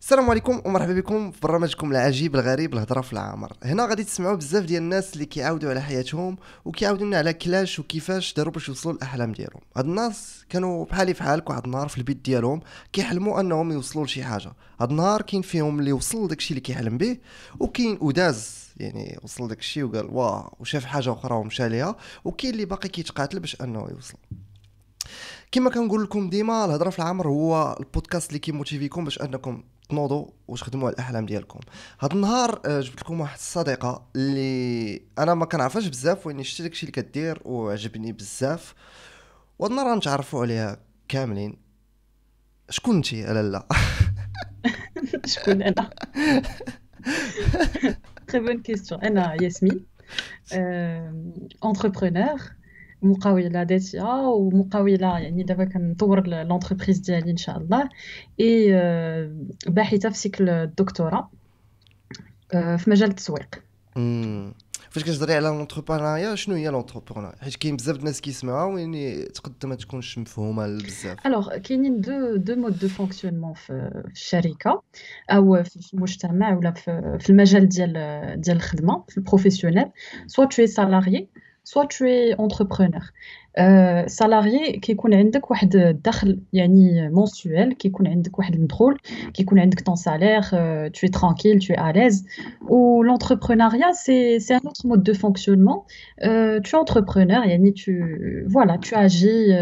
السلام عليكم ومرحبا بكم في برنامجكم العجيب الغريب الهضره في العامر. هنا غادي تسمعوا بزاف ديال الناس اللي كيعاودوا على حياتهم وكيعاودوا لنا على كلاش وكيفاش داروا باش يوصلوا للاحلام ديالهم. هاد الناس كانوا بحالي بحالك واحد النهار في البيت ديالهم كيحلموا انهم يوصلوا لشي حاجه. هاد النهار كاين فيهم اللي وصل داكشي اللي كيحلم به، وكاين وداز يعني وصل داكشي وقال واه وشاف حاجه اخرى ومشى ليها، وكاين اللي باقي كيتقاتل باش انه يوصل. كما كنقول لكم ديما الهضره في العمر هو البودكاست اللي كيموتيفيكم باش انكم تنوضوا وتخدموا على الاحلام ديالكم. هذا النهار جبت لكم واحد الصديقه اللي انا ما كنعرفهاش بزاف، واني شفت داكشي اللي كدير وعجبني بزاف، وهاد النهار غنتعرفوا عليها كاملين. شكون انتي لا؟ شكون أنا؟ Très bonne question. أنا ياسمين entrepreneur مقاولة ذاتية ومقاولة يعني دابا كنطور l'entreprise ديالي إن شاء الله et باحثة في سيكل الدكتوراه في مجال التسويق. امم فاش كتهضري على لونتربرونيا شنو هي لونتربرونيا؟ حيت كاين بزاف د الناس كيسمعوها ويعني تقدر ما تكونش مفهومه بزاف. Alors كاينين دو مود دو فونكسيونمون في الشركة أو في المجتمع ولا في المجال ديال الخدمة في الprofessionnel. Soit tu es salarié, soit tu es entrepreneur. salarié كيكون عندك واحد الدخل يعني mensuel، كيكون عندك واحد المدخول، كيكون عندك ton salaire, tu es tranquille, tu es à l'aise. Ou l'entrepreneuriat c'est un autre mode de fonctionnement. Tu es entrepreneur يعني tu agis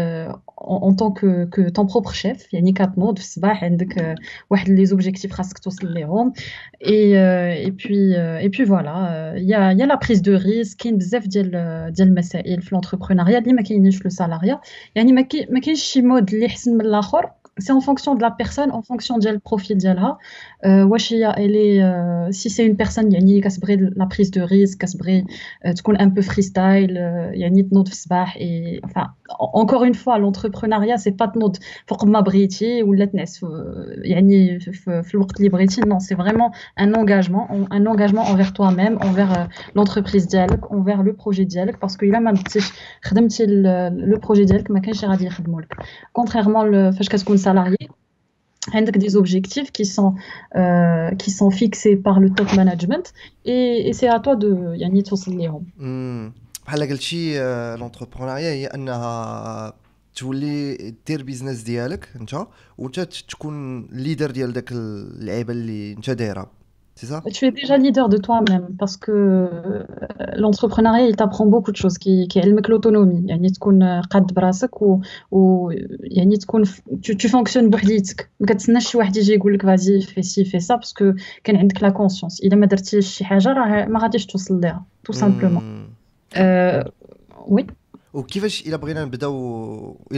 en tant que ton propre chef. يعني كتنوض في الصباح عندك واحد les objectifs خاصك توصل ليهم et puis voilà. Il y a la prise de risque. كاين بزاف ديال المسائل في l'entrepreneuriat اللي ما كاينينش في السالاريا. يعني ما كاينش شي مود اللي احسن من الاخر. C'est en fonction de la personne, en fonction ديال البروفيل ديالها. واش هي si c'est une personne يعني كتبغي la prise de risque، كتبغي تكون un peu freestyle، يعني تنوض في الصباح enfin encore une fois l'entrepreneuriat c'est pas تنوض فوق ما بغيتي ولا تنعس يعني في الوقت اللي بغيتي. non c'est vraiment un engagement envers toi-même, envers l'entreprise ديالك، envers le projet ديالك. parce que الا ما بديتيش خدمتي le projet ديالك ما كاينش غادي يخدموا لك. contrairement فاش كتكون salarié عندك des objectifs qui sont fixés par le top management et c'est à toi de يعني توصل ليهم. بحال قلتي لونتربرونيا هي انها تولي دير بيزنس ديالك انت، وانت تكون ليدر ديال داك اللعيبه اللي انت دايرها، سي صح؟ Tu es déjà leader de toi-même parce que l'entrepreneuriat il t'apprend beaucoup de choses كيعلمك l'autonomie. يعني تكون قاد براسك و يعني تكون tu fonctionnes بوحديتك. ما كتسناش شي واحد يجي يقول لك فازي في سي في ça parce que كان عندك لا كونسيونس. الا ما درتيش شي حاجه راه ما غاديش توصل ليها tout simplement. oui. وكيفاش الا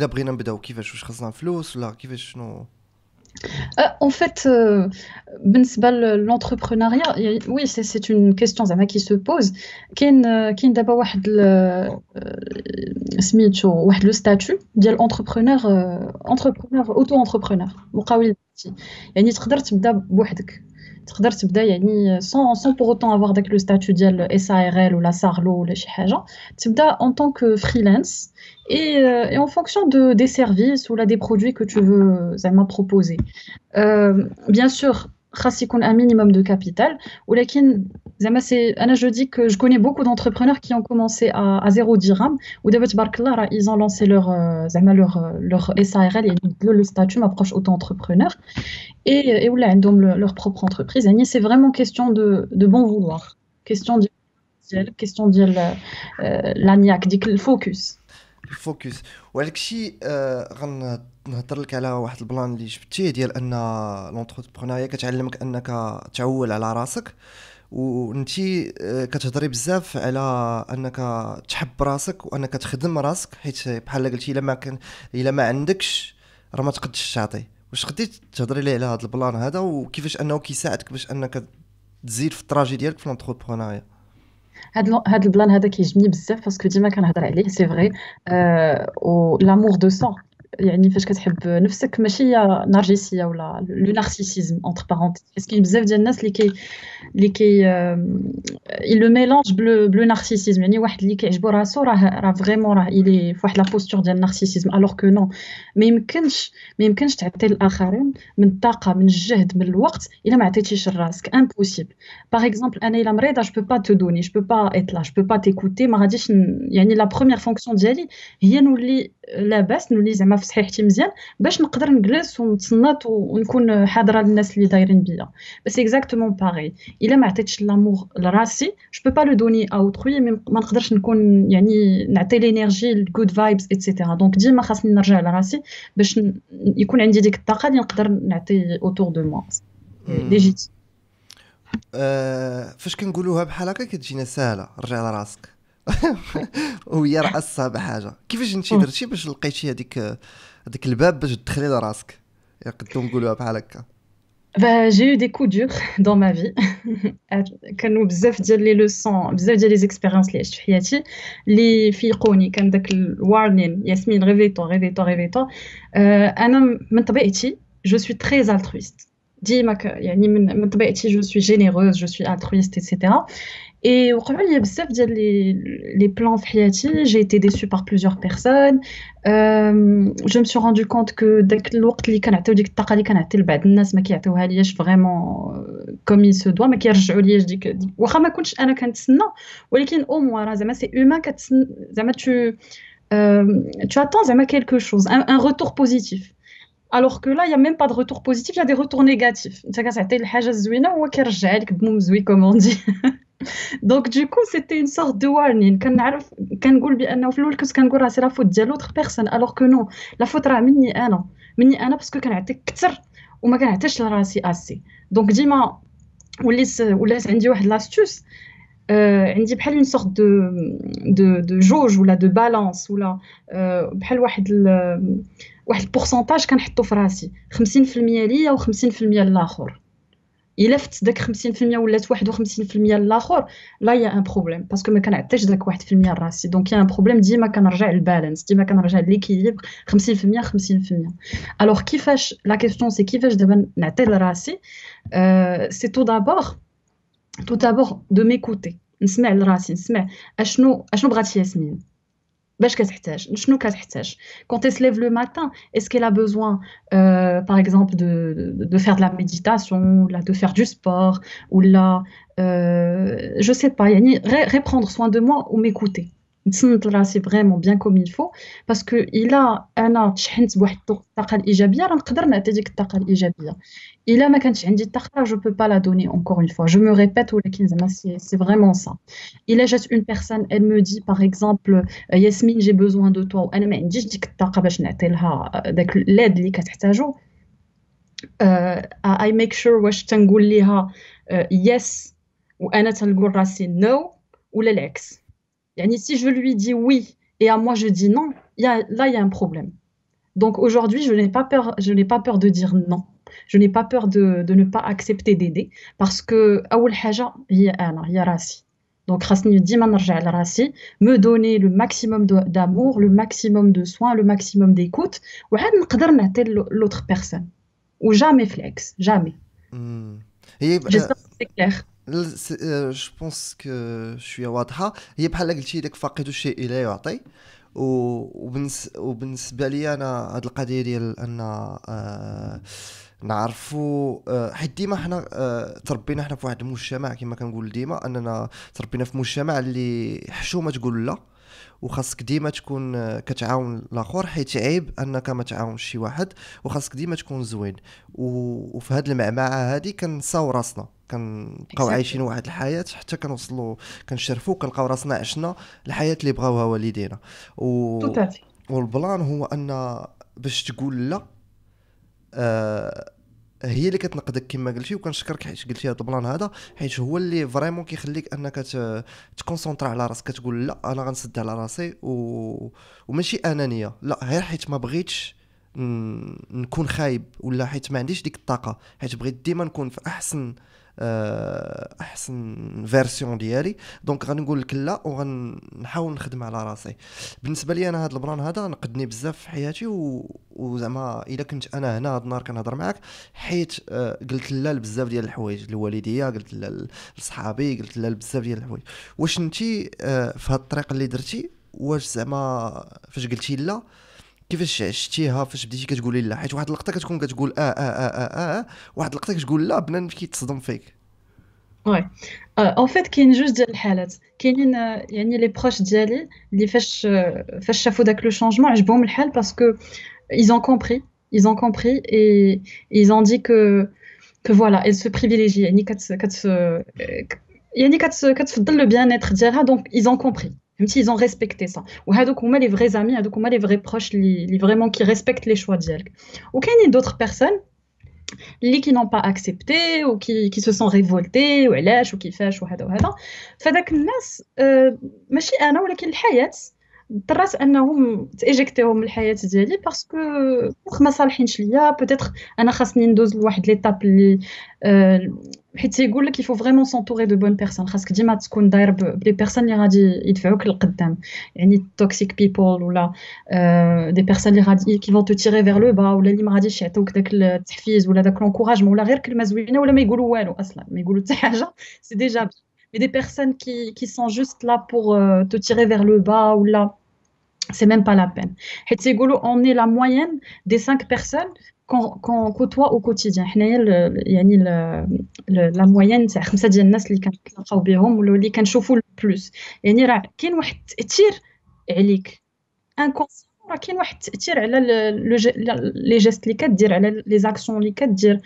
بغينا نبداو كيفاش؟ واش خاصنا فلوس ولا كيفاش شنو؟ En fait, بالنسبة للentrepreneuriat, oui, c'est une question زعما qui se pose. كاين دابا واحد سميتو واحد لو statut ديال entrepreneur auto-entrepreneur مقاول ذاتي. يعني تقدر تبدا بوحدك، تقدر تبدا يعني sans pour autant avoir داك لو statut ديال SARL ولا SARLO ولا شي حاجة. تبدا en tant que freelance et en fonction des services ou là des produits que tu veux زعما proposer. Bien sûr خاص يكون un minimum de capital. ولكن زعما انا je dis que je connais beaucoup d'entrepreneurs qui ont commencé à 0 dirham ودابا تبارك الله راه ils ont lancé زعما leur SARL يعني le statut ما بقاوش auto-entrepreneur et ولا عندهم leur propre entreprise. يعني c'est vraiment question de bon vouloir, question ديال لانياك ديك الفوكس. ولكشي غنهضر لك على واحد البلان اللي جبتيه ديال ان لونتربرونيا كتعلمك انك تعول على راسك، وانتي كتهضري بزاف على انك تحب راسك وانك تخدم راسك، حيت بحال قلتي الا ما عندكش راه ما تقدش تعطي. واش قديت تهضري لي على هذا البلان هذا وكيفاش انه كيساعدك باش انك تزيد في التراجي ديالك في لونتربرونيا؟ هاد البلان هذا كيعجبني بزاف باسكو ديما كنهضر عليه. سي فري. و لامور دو سون يعني فاش كتحب نفسك ماشي هي نرجسيه ولا لو نارسيسيزم اونتر بارونتيز كاين بزاف ديال الناس اللي كي il le mélange بلو نارسيسيزم يعني واحد اللي كيعجبو راسو راه فريمون راه الي فواحد لا بوستور ديال النارسيسيزم الوغ كو نو ما يمكنش تعطي للاخرين من الطاقه من الجهد من الوقت الا ما عطيتيش لراسك امبوسيبل باغ اكزومبل انا الا مريضه جو بو با تو دوني جو بو با ايت لا جو بو با تيكوتي ما غاديش يعني لا بروميير فونكسيون ديالي هي نولي لاباس نولي زعما في صحيحتي مزيان باش نقدر نجلس ونتصنت ونكون حاضره للناس اللي دايرين بيا بس اكزاكتومون باغي الا ما عطيتش لامور لراسي جو بو با لو دوني ا اوتروي ما نقدرش نكون يعني نعطي لينيرجي الجود فايبس ايتترا دونك ديما خاصني نرجع لراسي باش يكون عندي ديك الطاقه اللي نقدر نعطي اوتور دو موا ليجيتيم فاش كنقولوها بحال هكا كتجينا ساهله رجع لراسك وهي راه الصعب حاجه كيفاش انت درتي باش لقيتي هذيك الباب باش تدخلي لراسك يا قدو نقولوها بحال هكا Bah, j'ai eu des coups durs dans ma vie. كانوا بزاف ديال لي لوسون بزاف ديال لي زيكسبيريونس اللي عشت في حياتي اللي فيقوني كان داك الوارنين ياسمين ريفيتو انا من طبيعتي جو سوي تري الترويست ديما يعني من طبيعتي جو سوي جينيروز جو سوي الترويست ايتترا et وقعوا لي بزاف ديال لي بلان في حياتي j'ai été déçue par plusieurs personnes je me suis rendu compte que داك الوقت اللي كنعطيو ديك الطاقه اللي كنعطي لبعض الناس ما كيعطيوها لياش فريمون كوم il se doit ما كيرجعوا لياش ديك واخا ما كنتش انا كنتسنى ولكن او موا راه زعما سي هومان كتسنى زعما tu attends زعما quelque chose un retour positif alors que là il y a même pas de retour positif il y a des retours négatifs انت كتعطي الحاجه الزوينه وهو كيرجع لك بمومزوي كومون دي دونك du coup c'était une sorte de warning كنعرف كنقول بانه في الاول كنت كنقول راه سي لا فوت ديال لوتر بيرسون الوغ كو نو لا فوت راه مني انا باسكو كنعطي كثر وما كنعطيش لراسي اسي دونك ديما ولات عندي واحد لاستوس عندي بحال اون سورت دو جوج ولا دو بالانس ولا بحال واحد البورسونتاج كنحطو في راسي 50% ليا و50% للاخر الا فت داك 50% ولات 51% للاخر لا يا ان بروبليم باسكو ما كنعطيش داك 1% لراسي دونك يا ان بروبليم ديما كنرجع للبالانس ديما كنرجع ليكيليبر 50% 50% الوغ كيفاش لا كيسيون سي كيفاش دابا نعطي لراسي سي تو دابور دو ميكوتي نسمع لراسي نسمع اشنو بغات ياسمين باش كتحتاج شنو كتحتاج quand elle se lève le matin est-ce qu'elle a besoin par exemple de faire de la méditation ou là de faire du sport ou là je sais pas يعني reprendre soin de moi ou m'écouter نتصنت لراسي فريمون بيان كوم يلفو باسكو الا انا تشحنت بواحد الطاقه الايجابيه راه نقدر نعطي ديك الطاقه الايجابيه الا ما كانتش عندي الطاقه جو بو با لا دوني encore une fois je me répète ولكن زعما سي فريمون ça الا جات une personne elle me dit par exemple ياسمين j'ai besoin de toi وانا ما عنديش ديك الطاقه باش نعطي لها داك اللاد اللي كتحتاجو I make sure واش تنقول ليها yes وانا تنقول راسي no ولا العكس يعني si je lui dis oui et à moi je dis non, là il y a un problème. Donc aujourd'hui, je n'ai pas peur de dire non. Je n'ai pas peur de ne pas accepter d'aider parce que أول حاجة هي راسي. Donc خاصني ديما نرجع لراسي, me donner le maximum d'amour, le maximum de soins, le maximum d'écoute وعاد نقدر نعطي l'autre personne. Ou jamais flex, jamais. J'espère que c'est clair. جو بونس كو شويه واضحه هي بحال قلتي داك فاقد الشيء لا يعطي وبالنسبه لي انا هاد القضيه ديال ان نعرفوا حيت ديما حنا تربينا حنا في واحد المجتمع كما كنقول ديما اننا تربينا في مجتمع اللي حشومه تقول لا وخاصك ديما تكون كتعاون الاخر حيت عيب انك ما تعاونش شي واحد وخاصك ديما تكون زوين وفي هاد المعمعه هادي كنساو راسنا كنبقاو عايشين واحد الحياه حتى كنوصلوا كنشرفوا كنلقاو راسنا عشنا الحياه اللي بغاوها والدينا والبلان هو ان باش تقول لا هي اللي كتنقدك كما قلتي وكنشكرك حيت قلتي هذا البلان هذا حيت هو اللي فريمون كيخليك انك تكونسونطرا على راسك كتقول لا انا غنسد على راسي وماشي انانيه لا غير حيت ما بغيتش نكون خايب ولا حيت ما عنديش ديك الطاقه، حيت بغيت ديما نكون في احسن فيرسيون ديالي. دونك غنقول لك لا وغنحاول نخدم على راسي. بالنسبه لي انا هذا البلان هذا نقدني بزاف في حياتي وزعما الا كنت انا هنا هذا النهار كنهضر معاك حيت قلت لا لبزاف ديال الحوايج لوالديا، قلت لا لصحابي، قلت لا لبزاف ديال الحوايج. واش انتي في هاد الطريق اللي درتي، واش زعما فاش قلتي لا كيفاش عشتيها؟ فاش بديتي كتقولي لا؟ حيت واحد اللقطه كتكون كتقول واحد اللقطه كتقول لا بنادم كيتصدم فيك. Ouais. En fait كاين جوج ديال الحالات. كاينين يعني لي بروش ديالي اللي فاش شافوا داك لو شونجمون عجبهم الحال باسكو ils ont compris, et ils ont dit que voilà, elle se privilégie يعني كتفضل le bien-être ديالها. donc ils ont compris. فهمتي ils ont respecté ça. وهادوك هما les vrais amis, هادوك هما les vrais proches اللي vraiment qui respectent les choix ديالك. وكاينين d'autres personnes qui n'ont pas accepté ou qui se sont révoltés وعلاش وكيفاش وهذا وهذا. فداك الناس ماشي انا ولكن الحياه اضطرات انهم تاجيكتيهم من الحياه ديالي باسكو ما صالحينش ليا. بوتيتر انا خاصني ندوز لواحد ليتاب اللي حيت تيقول لك يفو فريمون سونتوري دو بون بيرسون. خاصك ديما تكون داير بلي بيرسون اللي غادي يدفعوك للقدام، يعني توكسيك بيبل ولا دي بيرسون اللي غادي كي فون تو تيري فيغ لو با، ولا اللي ما غاديش يعطوك داك التحفيز ولا داك لونكوراجمون ولا غير كلمه زوينه ولا ما يقولوا والو اصلا، ما يقولوا حتى حاجه سي ديجا بيان. Mais des personnes qui sont juste là pour te tirer vers le bas ou là, c'est même pas la peine. حيت يقولوا on est la moyenne des 5 personnes qu'on côtoie au quotidien. حنايا يعني la moyenne تاع 5 ديال الناس اللي كنتلاقاو بهم ولا اللي كنشوفوا البلوس. يعني راه كاين واحد التاثير عليك انكونسيون، راه كاين واحد التاثير على لي جيست اللي كدير، على لي زاكسيون اللي كدير.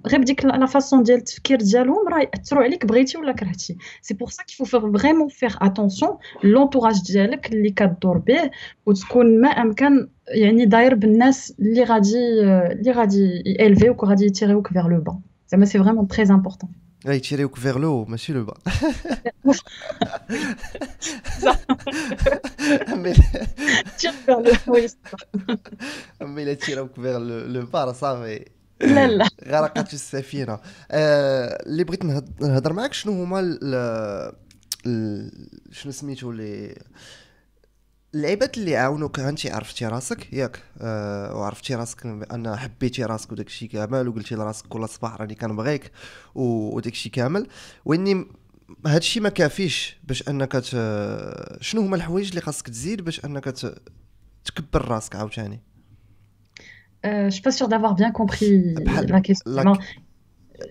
غير بديك لا فاصون ديال التفكير ديالهم راه ياثروا عليك بغيتي ولا كرهتي. سي بور سا كيفو فريمون فيغ اتونسيون لونطوراج ديالك اللي كدور به، وتكون ما امكن يعني داير بالناس اللي غادي يالفيوك وغادي يتيريوك فيغ لو با. زعما سي فريمون تري امبورطون. يتيريوك فيغ لو ماشي لو با. مي لا تيراوك فيغ لو با صافي لا غرقت السفينه. اللي بغيت نهضر معاك شنو هما شنو سميتو اللعيبات اللي عاونوك. انت عرفتي راسك ياك، وعرفتي راسك ان حبيتي راسك وداكشي كامل، وقلتي لراسك كل صباح راني كنبغيك وداكشي كامل، واني هادشي ما كافيش باش انك شنو هما الحوايج اللي خاصك تزيد باش انك تكبر راسك عاوتاني؟ Je suis pas sûre d'avoir bien compris la question.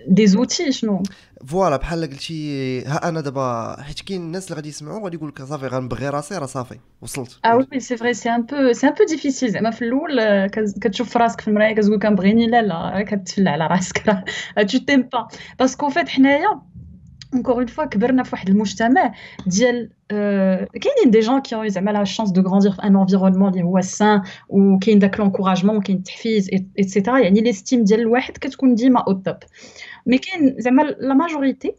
Des outils شنو؟ فوالا بحال قلتي ها انا دابا، حيت كاين الناس اللي غادي يسمعوا غادي يقول لك صافي غنبغي راسي، راه صافي وصلت. وي سي فري سي ان بو ديفيسيل. زعما في الاول كتشوف في راسك في المرايه كتقول كنبغيني، لا كتفلع على راسك راه tu t'aimes pas. باسكو فيت حنايا encore une fois كبرنا في واحد المجتمع ديال كاينين دي جون كي زعما لا شانس دو غراندير في ان انفيرونمون اللي هو سان، وكاين داك لونكوراجمون وكاين التحفيز ايتترا، يعني ليستيم ديال الواحد كتكون ديما او توب. مي كاين زعما لا ماجوريتي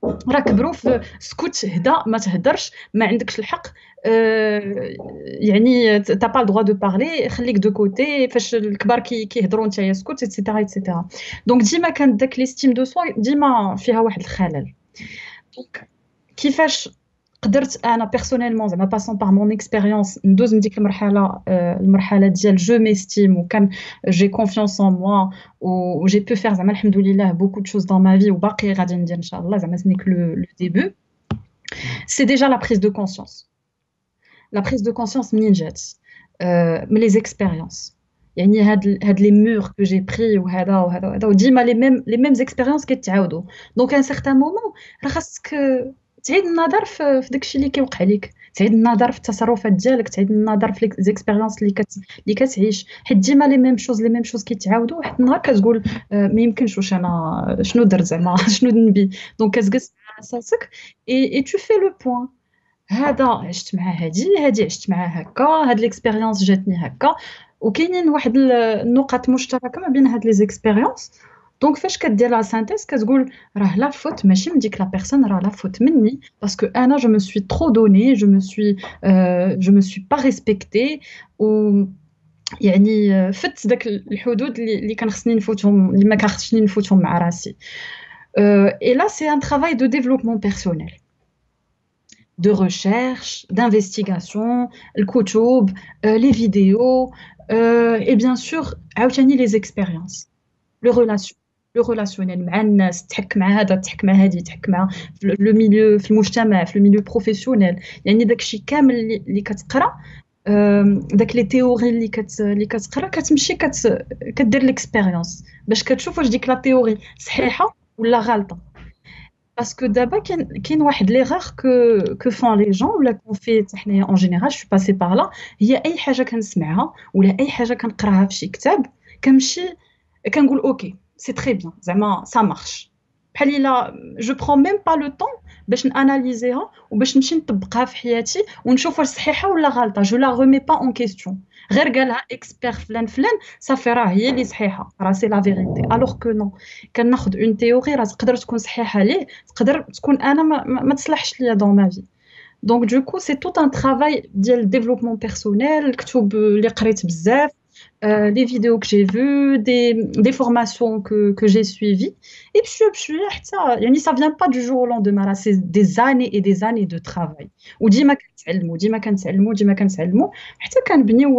راه كبروا في سكوت، هدا ما تهدرش، ما عندكش الحق، يعني تا با الدروا دو بارلي، خليك دو كوتي، فاش الكبار كيهضروا نتايا سكوت ايتترا ايتترا. دونك ديما كان داك ليستيم دو سوا ديما فيها واحد الخلل. دونك كيفاش قدرت انا بيرسونيلمون زعما باسون بار مون اكسبيريونس ندوز من ديك المرحله ديال جو ميستيم وكان جي كونفيونس ان موا و جي بو فير زعما الحمد لله بوكو دو شوز دون ما في، وباقي غادي ندير ان شاء الله. زعما سنيك لو ديبو. سي ديجا لا بريز دو كونسيونس. لا بريز دو كونسيونس منين جات؟ من لي زيكسبيريونس. يعني هاد لي مور كو جي بري وهذا وديما لي ميم زيكسبيريونس كيتعاودوا. دونك ان سيغتان مومون راه خاصك تعيد النظر في داكشي اللي كيوقع لك، تعيد النظر في التصرفات ديالك، تعيد النظر في ليكسبيريونس اللي كتعيش. حيت ديما لي ميم شوز كيتعاودوا. واحد النهار كتقول ما يمكنش، واش انا شنو درت زعما شنو ذنبي؟ دونك كتجلس مع راسك اي تو في لو بوين. هذا عشت مع هادي عشت مع هكا، هاد ليكسبيريونس جاتني هكا، وكاينين واحد النقط مشتركه ما بين هاد لي زيكسبيريونس. دونك فاش كدير لا سانتيز كتقول راه لا فوت ماشي من ديك لا بيرسون، راه لا فوت مني، باسكو انا جو مو سوي ترو دوني، جو مو سوي با ريسبكتي. و يعني فت داك الحدود اللي كان خصني نفوتهم، اللي ما كان خصنيش نفوتهم مع راسي. Et là, c'est un travail de développement personnel, de recherche, d'investigation, الكتب, les vidéos, et bien sûr عاوتاني les expériences, le relation le relationnel مع الناس، تحك مع هذا، تحك مع هذه، تحك مع في لو ميليو، في المجتمع، في الميليو بروفيسيونيل. يعني داكشي كامل اللي كتقرا، داك لي تيوري اللي كتقرا، كتمشي كدير ليكسبيريونس باش كتشوف واش ديك لا تيوري صحيحه ولا غلطه. باسكو دابا كاين واحد ليغور كو فون لي جون ولا كون فيت حنايا اون جينيرال، جو باسي بار لا. هي اي حاجه كنسمعها ولا اي حاجه كنقراها في شي كتاب، كنمشي كنقول اوكي سي تري بيان، زعما سا مارش، بحال الا جو برون ميم با لو طون باش ناناليزيها وباش نمشي نطبقها في حياتي ونشوف واش صحيحه ولا غلطه. جو لا ريمي با اون كيستيون، غير قالها اكسبير فلان فلان صافي راه هي اللي صحيحه، راه سي لا فيريتي. الوغ كو نو، كناخذ اون تيوري راه تقدر تكون صحيحه ليه، تقدر تكون انا ما تصلحش ليا دون ما في. دونك دوكو سي توت ان ترافاي ديال ديفلوبمون بيرسونيل، الكتب اللي قريت بزاف، les vidéos que j'ai vues, des formations que j'ai suivies. Et puis, يعني ça vient pas du jour au lendemain, là, c'est des années et des années de travail. وديما كنتعلموا ديما كنتعلموا ديما كنتعلموا حتى كنبنيو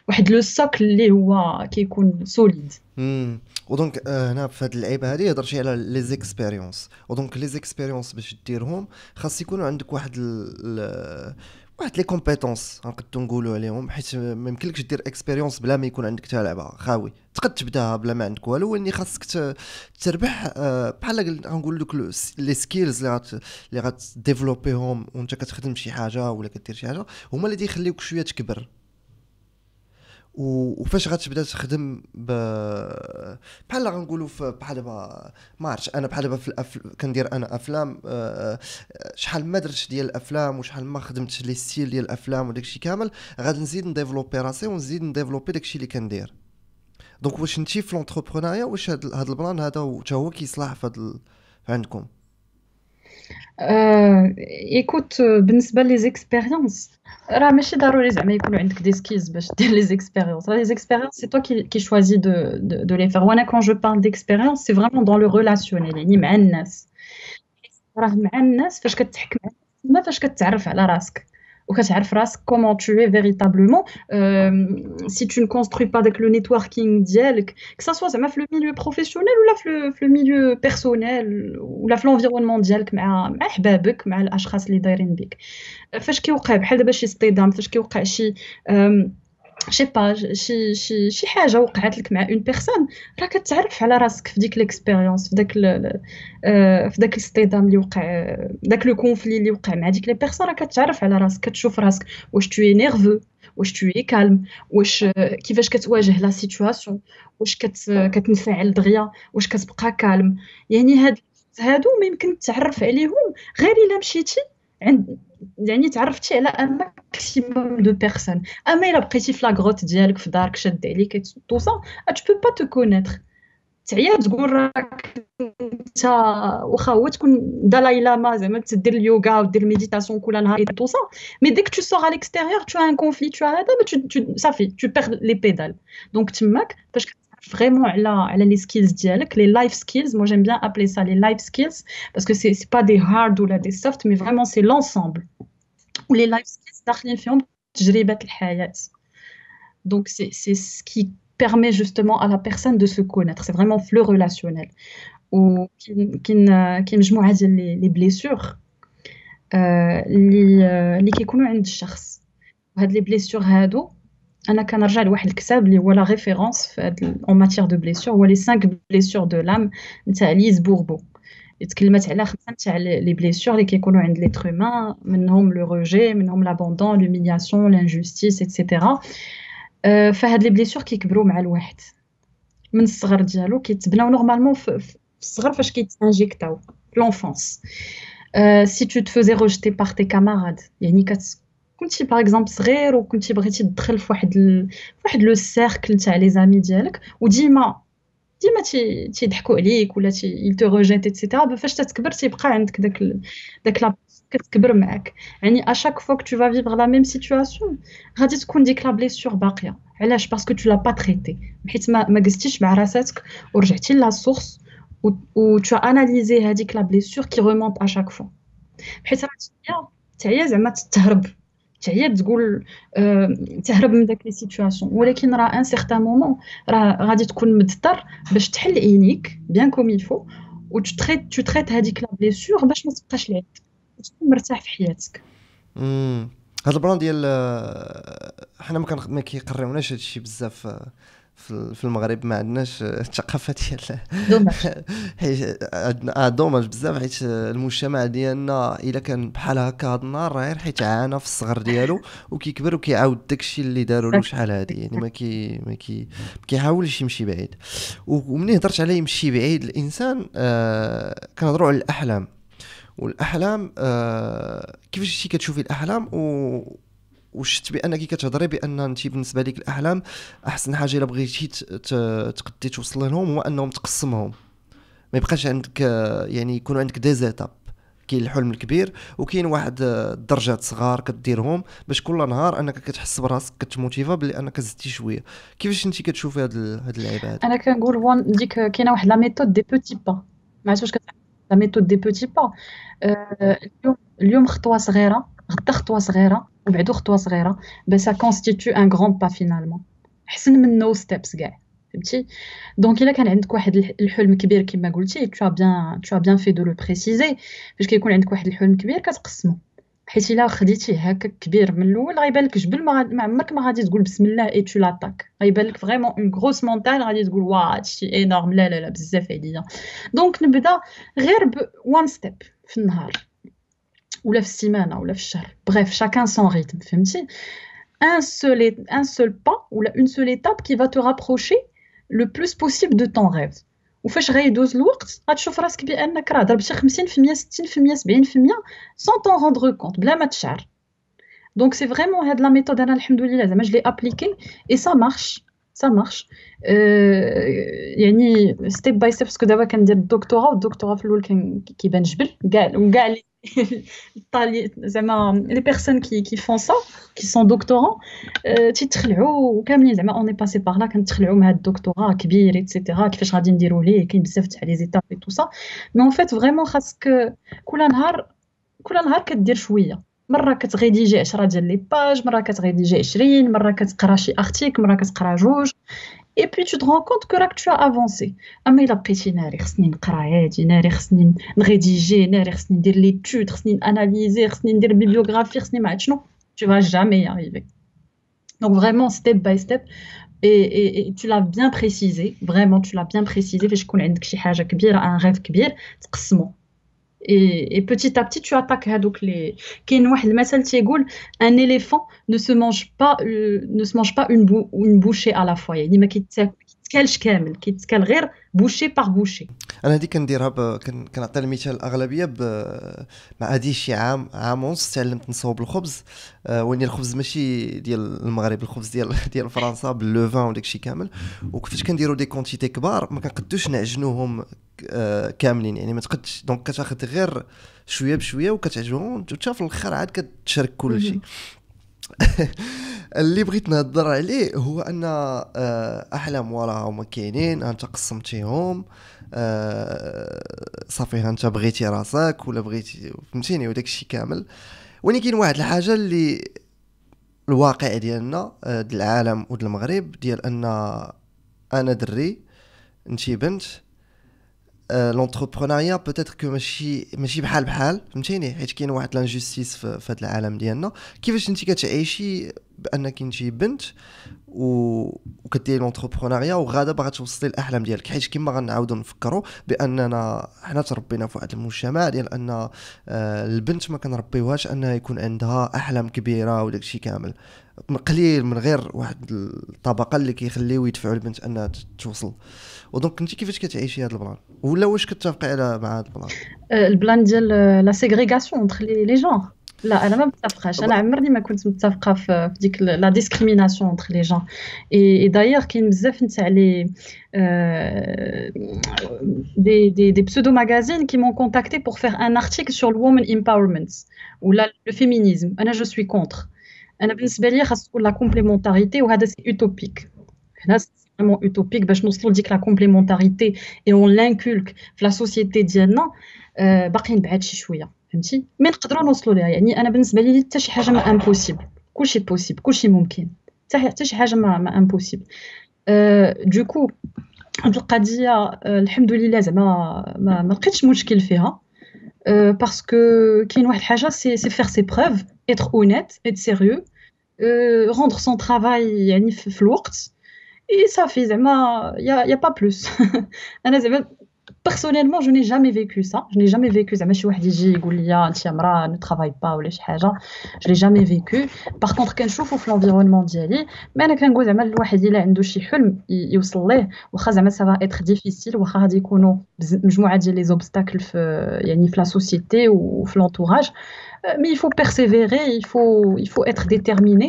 واحد لو سوكل اللي هو كيكون سوليد. ودونك هنا في هذه اللعيبه هذه هضرتي على لي زيكسبيريونس. ودونك لي زيكسبيريونس باش ديرهم خاص يكونوا عندك واحد لي كومبيتونس نقدروا نقولوا عليهم، حيت ما يمكنلكش دير اكسبيريونس بلا ما يكون عندك حتى لعبه خاوي. تقد تبداها بلا ما عندك والو، ولكن خاصك تربح بحال غنقول لك لي سكيلز اللي غتديفلوبيهم وانت كتخدم شي حاجه ولا كدير شي حاجه، هما اللي يخليوك شويه تكبر. وفاش غتبدا تخدم بحال غنقولوا بحال دابا ما عرفتش انا، بحال دابا كندير انا افلام، شحال ما درتش ديال الافلام وشحال ما خدمتش لي ستيل ديال الافلام وداكشي كامل، غادي نزيد نديفلوبي راسي ونزيد نديفلوبي داكشي اللي كندير. دونك واش نتي في لونتربرونيا، واش هذا البلان هذا حتى هو كيصلح عندكم؟ ايكوت، بالنسبه لي زيكسبيريونس راه ماشي ضروري زعما يكونوا عندك دي سكيلز باش دير لي زيكسبيريونس. راه لي زيكسبيريونس سي توا كي شوازي دو لي فير. وانا كون جو بارل ديكسبيريونس سي فريمون دون لو ريلاسيونيل، يعني مع الناس. راه مع الناس فاش كتحك مع الناس، ما فاش كتعرف على راسك وكتعرف راسك comment tu es véritablement. Si tu ne construis pas avec le networking ديالك que ça soit زعما في le milieu professionnel ولا في le milieu personnel ولا في l'environnement ديالك مع حبابك، مع الاشخاص اللي دايرين بك. فاش كيوقع بحال دابا شي صدام، فاش كيوقع شي شي با شي حاجه وقعت لك مع اون بيرسون، راه كتعرف على راسك في ديك ليكسبيريونس، في داك الصدام اللي وقع، داك لو كونفلي اللي وقع مع ديك لي بيرسون، راه كتعرف على راسك، كتشوف راسك واش توي نيرفو، واش توي كالم، واش كيفاش كتواجه لا سيتوياسيون، واش كتنفعل دغيا، واش كتبقى كالم. يعني هادو ما يمكن تعرف عليهم غير الا مشيتي عند، يعني تعرفتي على ان ماكسيموم دو بيرسون. اما الا بقيتي في لاغروت ديالك في دارك شاد عليك تو سا، tu peux pas te connaître. تعيا تقول راك انت واخا هو تكون دالاي لاما، زعما تدير اليوغا ودير الميديتاسيون كل نهار تو سا، مي ديك تو سور على l'extérieur tu as un conflit، tu as هذا صافي tu perds les pédales. دونك تماك فاش vraiment على les skills ديالك، les life skills. Moi j'aime bien appeler ça les life skills parce que c'est pas des hard ou là des soft, mais vraiment c'est l'ensemble. Ou les life skills داخلين فيهم تجربة الحياة. Donc c'est ce qui permet justement à la personne de se connaître. C'est vraiment le relationnel. Ou qui مجموعة ديال les blessures اللي كيكونوا عند الشخص. وهاد les blessures هادو انا كنرجع لواحد الكتاب اللي هو لا ريفيرونس في en matière de blessures، هو les 5 blessures de l'âme نتاع ليز بوربو. تكلمت على 5 نتاع لي بليسور اللي كيكونوا عند ليتر هومان، منهم لو روجي، منهم لابوندون، لوميلياسيون، لانجوستيس ايتترا. فهاد لي بليسور كيكبروا مع الواحد من الصغر ديالو، كيتبناو نورمالمون في الصغر فاش كيتانجيكتاو في لونفونس. سي تو تفوزي روجتي بار تي كاماراد، يعني كنتي باغ اكزومبل صغير وكنتي بغيتي تدخل في واحد لو سيركل تاع لي زامي ديالك، وديما ديما تيضحكوا عليك ولا il te rejette etc. فاش تتكبر تيبقى عندك داك لا كتكبر معاك. يعني à chaque fois que tu vas vivre la même situation غادي تكون ديك لا بليسيور باقيه. علاش؟ باسكو tu l'as pas traité، حيت ما جلستيش مع راساتك ورجعتي لا سورس و tu as analysé هذيك لا بليسيور qui remonte à chaque fois. حيت راه تعيا زعما تهرب، تعيا تقول تهرب من داك لي سيتوياسيون، ولكن راه ان سيغتان مومون راه غادي تكون مضطر باش تحل عينيك بيان كوم يلفو و tu traites هذيك لا بليسيور باش ما تبقاش لعب تكون مرتاح في حياتك. هذا البلان ديال حنا ما كيقريوناش هادشي بزاف في المغرب، ما عندناش الثقافه ديال دوماج. حيت عندنا دوماج بزاف، حيت المجتمع ديالنا الا كان بحال هكا هاد النهار راه غير حيت عانى في الصغر ديالو وكيكبر وكيعاود داكشي اللي داروا له شحال هادي. يعني ما كيحاولش يمشي بعيد. ومنين هضرت عليه يمشي بعيد الانسان كنهضروا على الاحلام. والاحلام كيفاش شي كتشوفي الاحلام وشفت بانك كتهضري بان انت بالنسبه لك الاحلام احسن حاجه الا بغيتي تقدي توصل لهم هو انهم تقسمهم، ما يبقاش عندك يعني يكون عندك دي زيتاب. كاين الحلم الكبير وكاين واحد درجات صغار كديرهم باش كل نهار انك كتحس براسك كتموتيفا بلي انك زدتي شويه. كيفاش انت كتشوفي هاد اللعيبه هادي؟ انا كنقول ديك كاينه واحد لا ميثود دي بوتي با، ما عرفتش واش كتعرف لا ميثود دي بوتي با. اليوم خطوه صغيره، غدا خطوه صغيره، وبعدو خطوه صغيره، بس سا كونستيتو ان غران با فينالمون، احسن من نو ستيبس كاع. فهمتي؟ دونك الا كان عندك واحد الحلم كبير كما قلتي tu as bien fait de le préciser. فاش كيكون عندك واحد الحلم كبير كتقسمه، حيت الا خديتيه هكا كبير من الاول غيبان لك جبل، ما عمرك ما غادي تقول بسم الله اي تو لاتاك، غيبان لك فريمون اون غروس مونتان غادي تقول واه هادشي انورم، لا لا لا بزاف عليا. دونك نبدا غير وان ستيب في النهار ولا في السيمانه ولا في الشهر، بغيف شاكان سون ريتم. فهمتي؟ un seul pas ou une seule étape qui va te rapprocher le plus possible de ton rêve. وفاش غيدوز الوقت غتشوف راسك بانك راه ضربتي 50% 60% 70% sans t'en rendre compte بلا ما تشعر. دونك سي فريمون هاد لا ميثود انا الحمد لله زعما جو لي ابليكي اي سا مارش سا مارش. يعني ستيب باي ستيب، باسكو دابا كندير الدكتوراه، والدكتوراه في الاول كيبان جبل كاع زعما لي بيرسون كي فون سا كي سون دكتورون تيتخلعوا كاملين زعما اوني باسي باغ لا، كنتخلعوا مع الدكتوراه كبير ايتترا كيفاش غادي نديروا ليه، كاين بزاف تاع لي زيتاب اي تو سا. مي اون فيت فريمون خاصك كل نهار كدير شويه. مره كتغيديجي 10 ديال لي باج، مره كتغيديجي 20، مره كتقرا شي ارتيكل، مره كتقرا جوج. اي بي تو te rends compte que راك tu as avancé. اما الا بقيتي ناري خصني نقرا هادي، ناري خصني نغيديجي، ناري خصني ندير ليتود، خصني اناليزي، خصني ندير بيبليوغرافي، خصني ما عرفت شنو، tu vas jamais y arriver. Donc vraiment step by step. Et tu l'as bien précisé, vraiment tu l'as bien précisé. فاش يكون عندك شي حاجه كبيره، ان ريف كبير، تقسمو. Et petit à petit tu attaques هذوك les. كاين واحد المثل تيقول un éléphant ne se mange pas une bouchée à la fois. يعني ما كيتكالش كامل، كيتكال غير بوشي باغ بوشي. انا هذه كنديرها كنعطي المثال الاغلبيه مع هذه شي عام ونص تعلمت نصوب الخبز. واني الخبز ماشي ديال المغرب، الخبز ديال فرنسا باللوفان وداكشي كامل. وكيفاش كنديروا دي كونتيتي كبار ما كنقدوش نعجنوهم كاملين، يعني ما تقدش. دونك كتاخذ غير شويه بشويه وكتعجنهم وتا في الاخر عاد كتشارك كلشي. اللي بغيت نهضر عليه هو ان احلام وراها هما كاينين، انت قسمتيهم صافي، انت بغيتي راسك ولا بغيتي فهمتيني وداك الشيء كامل. ولكن كاين واحد الحاجه اللي الواقع ديالنا ديال العالم وديال المغرب، ديال ان انا دري انتي بنت. لونتربرونيا بوتيتر كو ماشي بحال فهمتيني، حيت كاين واحد لانجستيس في هذا العالم ديالنا. كيفاش انت كتعيشي بانك انت بنت وكديري لونتربرونيا وغادا باغا توصلي الاحلام ديالك؟ حيت كما غنعاودوا نفكروا باننا حنا تربينا في واحد المجتمع ديال ان البنت ما كنربيوهاش انها يكون عندها احلام كبيره وداك الشيء كامل. قليل من غير واحد الطبقه اللي كيخليو يدفعوا البنت انها توصل. ودونك انت كيفاش كتعيشي هذا البلان، ولا واش كتفقي مع هذا البلان؟ البلان ديال لا سيغريغاسيون entre les genres. لا انا ما متفقاش، انا عمرني ما كنت متفقه في ديك لا ديسكريميناسيون انتر لي جون. اي دايوغ كاين بزاف نتاع لي دي pseudo magazines qui m'ont contacté pour faire un article sur le woman empowerment ou le féminisme. انا je suis contre. انا بالنسبه لي خاص تكون لا كومبليمونتاريتي، وهذا سي اوتوبيك. هنا سي فريمون اوتوبيك باش نوصلوا لديك لا كومبليمونتاريتي اي اون لانكولك في لا سوسيتي ديالنا. باقيين بعاد شي شويه، فهمتي؟ مي نقدروا نوصلوا ليها. يعني انا بالنسبه لي حتى شي حاجه ما امبوسيبل، كلشي بوسيبل، كلشي ممكن، حتى شي حاجه ما امبوسيبل. دوكو هاد القضيه الحمد لله زعما ما لقيتش مشكل فيها. باسكو كاين واحد الحاجه سي فير سي بروف، être honnête, être sérieux, rendre son travail يعني في الوقت. Et ça fait زعما y a pas plus. انا زعما personnellement je n'ai jamais vécu ça. Je n'ai jamais vécu زعما شي واحد يجي يقول لي انت يا مرا ne travaille pas ولا شي حاجه. Je l'ai jamais vécu. Par contre كنشوفو في l'environnement ديالي، ما انا كنقول زعما الواحد الا عنده شي حلم يوصل ليه، واخا زعما ça va être difficile، واخا غادي يكونوا مجموعه ديال لي زوبستاكل في يعني في لا سوسيتي وفي l'entourage. Mais il faut persévérer, il faut être déterminé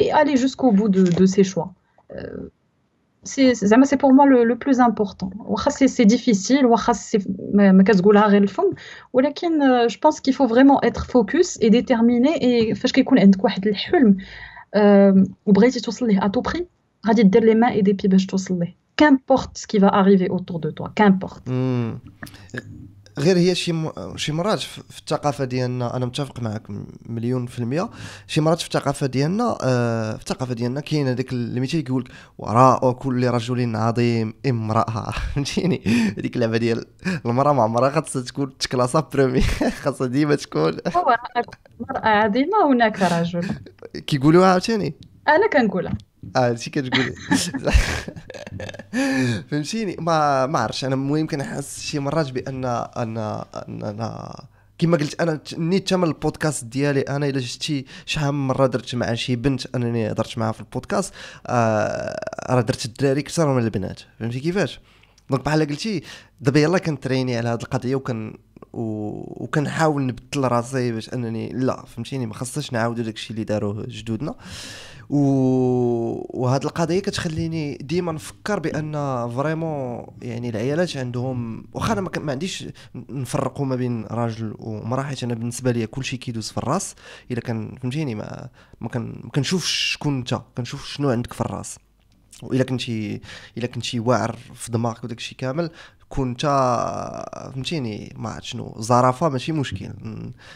et aller jusqu'au bout de ses choix. C'est pour moi le plus important. C'est difficile, ما كتقولها غير الفم، ولكن je pense qu'il faut vraiment être focus et déterminé. Et فاش كيكون عندك واحد الحلم وبغيتي توصل ليه à tout prix، غادي دير les mains et des pieds باش توصل ليه. Qu'importe ce qui va arriver autour de toi, qu'importe. غير هي شي مرات في الثقافه ديالنا، انا متفق معك مليون في المية. شي مرات في الثقافه ديالنا كاين هذاك المثال يقول وراء كل رجل عظيم امراه. فهمتيني؟ هذيك اللعبه ديال المراه مع مراه خاصها تكون تكلاسا بريمي، خاصها ديما تكون وراء مرأة عظيمة هناك رجل. كيقولوها عاوتاني، انا كنقولها هادشي كتقولي. فهمتيني؟ ما عرفتش انا. المهم كنحس شي مرات بان انا كما قلت، انا نيت تمن البودكاست ديالي. انا الا شفتي شحال من مره درت مع شي بنت انني هضرت معها في البودكاست، راه درت الدراري اكثر من البنات. فهمتي كيفاش؟ دونك بحال قلتي دابا يلاه كنتريني على هذه القضيه وكنحاول نبدل راسي باش انني لا، فهمتيني، ما خصناش نعاودوا داكشي اللي داروه جدودنا. وهاد القضيه كتخليني ديما نفكر بان فريمون يعني العيالات عندهم، واخا انا ما عنديش نفرقوا ما بين راجل ومراه، حيت انا بالنسبه لي كلشي كيدوز في الراس. الا كان فهمتيني ما كنشوفش شكون انت، كنشوف شنو عندك في الراس. والا كنتي واعر في دماغك وداك الشيء كامل، كنت فهمتيني ما عرفت شنو زرافه ماشي مشكل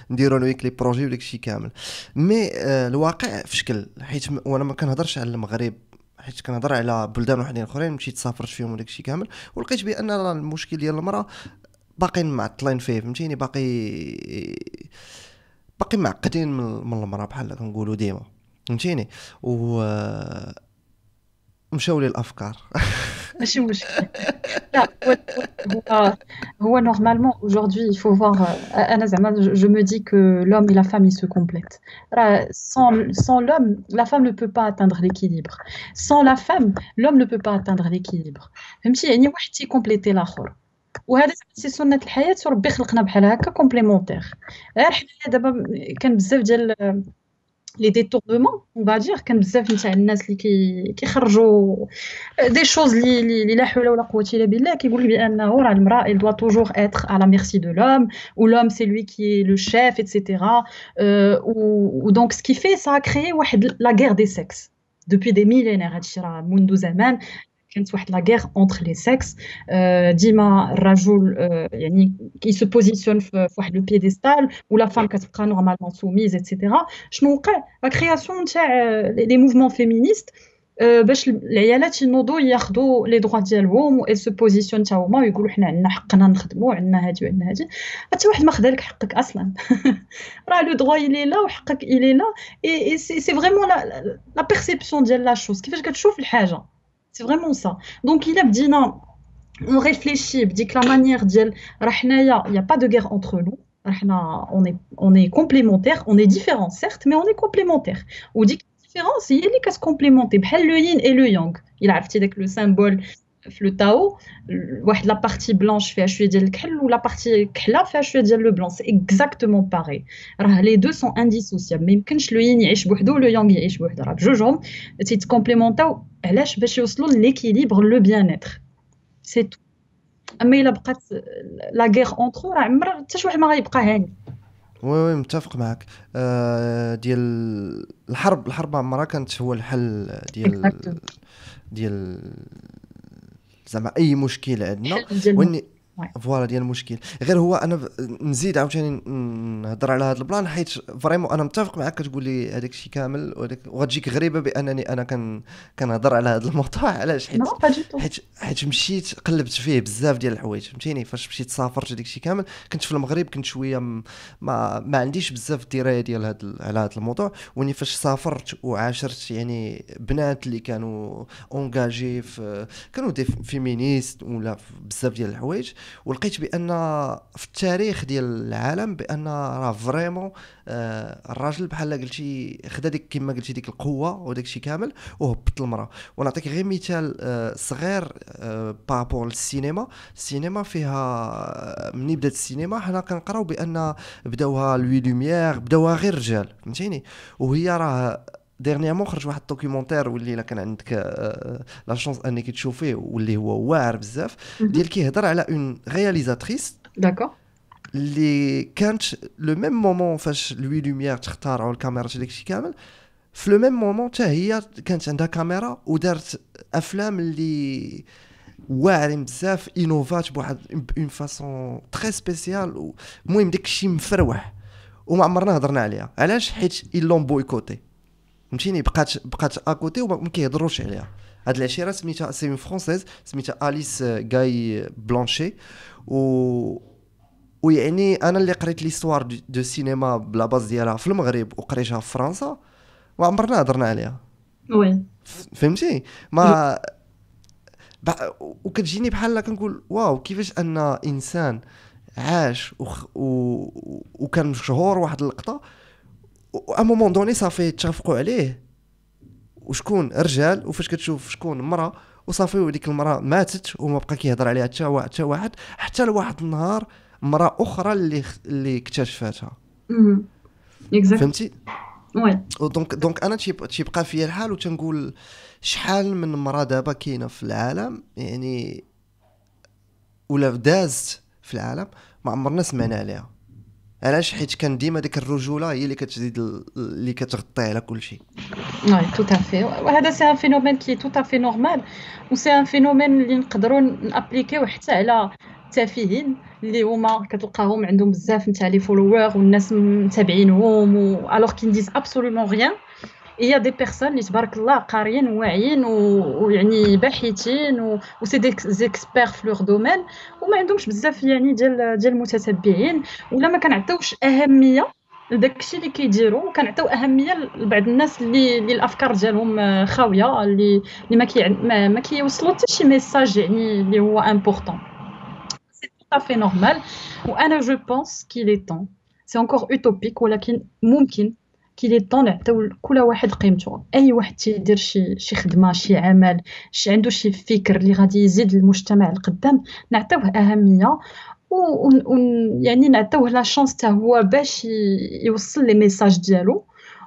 نديروا ويك لي بروجي وداك الشيء كامل. مي الواقع في شكل، حيت وانا ما كنهضرش على المغرب، حيت كنهضر على بلدان وحدين اخرين مشيت سافرت فيهم وداك الشيء كامل، ولقيت بان المشكل ديال المراه باقيين معطلين فيه. فهمتيني؟ باقي معقدين من المراه بحال كنقولوا ديما. فهمتيني؟ مشاو لي الافكار. ماشي مشكل. لا هو normalement aujourd'hui il faut voir. انا زعما je me dis que l'homme et la femme ils se complètent. Sans l'homme la femme ne peut pas atteindre l'équilibre. Sans la femme l'homme ne peut pas atteindre l'équilibre. فهمتي؟ يعني واحد تيكومبليتي الاخر، وهذا سي سنة الحياة، وربي خلقنا بحال هكا كومبليمونتير. غير حنا دابا كان بزاف ديال لي ديتورنمون اون با دير، كان بزاف نتاع الناس اللي كيخرجوا دي شوز اللي لا حول ولا قوه الا بالله، كيقول لي بانه راه المراه elle doit toujours être à la merci de l'homme ou l'homme c'est lui qui est le chef etc. ou donc ce qui fait ça a créé واحد la guerre des sexes depuis des millénaires. هادشي راه منذ زمان كانت واحد لا غير اونتر لي سكس. ديما الرجل يعني كي سو بوزيسيون في واحد لو بيديستال، ولا فام كتبقى نورمالمون سوميز ايتترا. شنو وقع؟ لا كرياسيون تاع لي موفمون فيمينيست باش العيالات ينوضوا ياخذوا لي دروات ديالهم و سو بوزيسيون تا هما ويقولوا حنا عندنا حقنا نخدموا، عندنا هادي وعندنا هادي. حتى واحد ما خدا لك حقك اصلا. راه لو دروا يلي لا وحقك يلي لا. اي سي فريمون لا بيرسيبسيون ديال لا شوز، كيفاش كتشوف الحاجه. C'est vraiment ça. Donc il a dit non, on réfléchit, dit que la manière ديال راه حنايا il y a pas de guerre entre nous. راه on est complémentaires, on est différents certes, mais on est complémentaires. Ou dit que la différence هي اللي كتكومبليمونتي بحال le yin et le yang. Il a عرفتي داك le symbole في لو تاو واحد لا بارتي بلانش فيها شويه ديال الكحل ولا بارتي كحله فيها شويه ديال لو بلون، سي اكزاكتومون باغي. راه لي دو سون انديسوسيابل، ما يمكنش لو يين يعيش بوحدو ولو يونغ يعيش بوحدو، راه بجوجهم تيتكومبليمونطاو. علاش؟ باش يوصلوا ليكيليبر لو بيان اتر، سي تو. اما الا بقات لا غير اونترو راه عمر حتى شي واحد ما غيبقى هاني. وي وي متفق معك. ديال الحرب عمرها كانت هو الحل اكزاكتومون، ديال زعما اي مشكل عندنا. الحل ديال المشكل. واني فوالا ديال المشكل. غير هو انا نزيد عاوتاني نهضر على هذا البلان، حيت فريمون انا متفق معك كتقول لي هذاك الشيء كامل، وغتجيك غريبه بانني انا كنهضر على هذا الموضوع. علاش؟ حيت نو با دو تو. حيت مشيت قلبت فيه بزاف ديال الحوايج، فهمتيني. فاش مشيت سافرت داك الشيء كامل، كنت في المغرب، كنت شويه ما عنديش بزاف الدرايه ديال على هذا الموضوع. وني فاش سافرت وعاشرت يعني بنات اللي كانوا اونجاجي كانوا دي فيمينيست ولا بزاف ديال الحوايج، ولقيت بان في التاريخ ديال العالم بان راه فريمون الراجل بحال قلتي خدا ديك كما قلتي ديك القوه وداك الشيء كامل وهبط المراه. ونعطيك غير مثال صغير بارابور للسينما. السينما فيها مني بدات السينما حنا كنقراو بان بداوها لوي لوميير، بداوها غير رجال، فهمتيني. وهي راه ديرنيامون خرج واحد الدوكيومونتير واللي الا كان عندك لا شونس انك تشوفيه، واللي هو واعر بزاف، ديال كيهضر على اون رياليزاتريس داكور. اللي كانت لو ميم مومون فاش لوي لوميير تختاروا الكاميرا داكشي كامل، في لو ميم مومون حتى هي كانت عندها كاميرا ودارت افلام اللي واعرين بزاف، انوفات بواحد اون فاصون تري سبيسيال. المهم داكشي مفروح وما عمرنا هضرنا عليها. علاش؟ حيت ايلون بويكوتي، فهمتيني. بقات اكوتي وما كيهضروش عليها. هاد العشيره سميتها سي اون فرونسيز سميتها اليس غاي بلانشي. ويعني انا اللي قريت ليستوار دو سينما بلا باز ديالها في المغرب وقريتها في فرنسا، ما عمرنا هضرنا عليها، وي فهمتي. ما وكتجيني بحال كنقول واو، كيفاش ان انسان عاش وكان مشهور واحد اللقطه، و مومون دوني صافي تشافقوا عليه وشكون رجال، وفاش كتشوف شكون مرأة وصافي وديك المرأة ماتت وما بقى كيهضر عليها حتى واحد حتى لواحد النهار مرأة أخرى اللي اكتشفتها، اكزاكت. فهمتي. وي دونك انا تيبقى فيا الحال وتنقول شحال من مرأة دابا كاينه في العالم يعني، ولا دازت في العالم ما عمرنا سمعنا عليها. علاش؟ حيت كان ديما ديك الرجوله هي اللي كتزيد اللي كتغطي على كل شيء. وي تو تافي. وهذا سي ان فينومين كي تو تافي نورمال، و سي ان فينومين اللي نقدروا نابليكيو حتى على التافهين اللي هما كتلقاهم عندهم بزاف نتاع لي فولوور والناس متابعينهم الوغ كي نديز ابسولومون ريان. il y a des personnes اللي تبارك الله قاريين وواعيين ويعني باحثين وسي دي زيكسبير في لور دومين، وما عندهمش بزاف يعني ديال المتتبعين، ولا ما كنعطيوش اهميه لداكشي اللي كيديروا، وكنعطيو اهميه لبعض الناس اللي الافكار ديالهم خاويه، اللي ما كيوصلوا حتى شي ميساج يعني اللي هو امبورطون. سي tout à fait normal. وانا جو بونس كي لي طون سي انكور اوتوبيك، ولكن ممكن كي لي طون نعطيو كل واحد قيمته. اي واحد تيدير شي خدمه، شي عمل، عنده شي فكر اللي غادي يزيد المجتمع القدام، نعطيوه اهميه و يعني نعطيوه لا شانس حتى هو باش يوصل لي ميساج ديالو.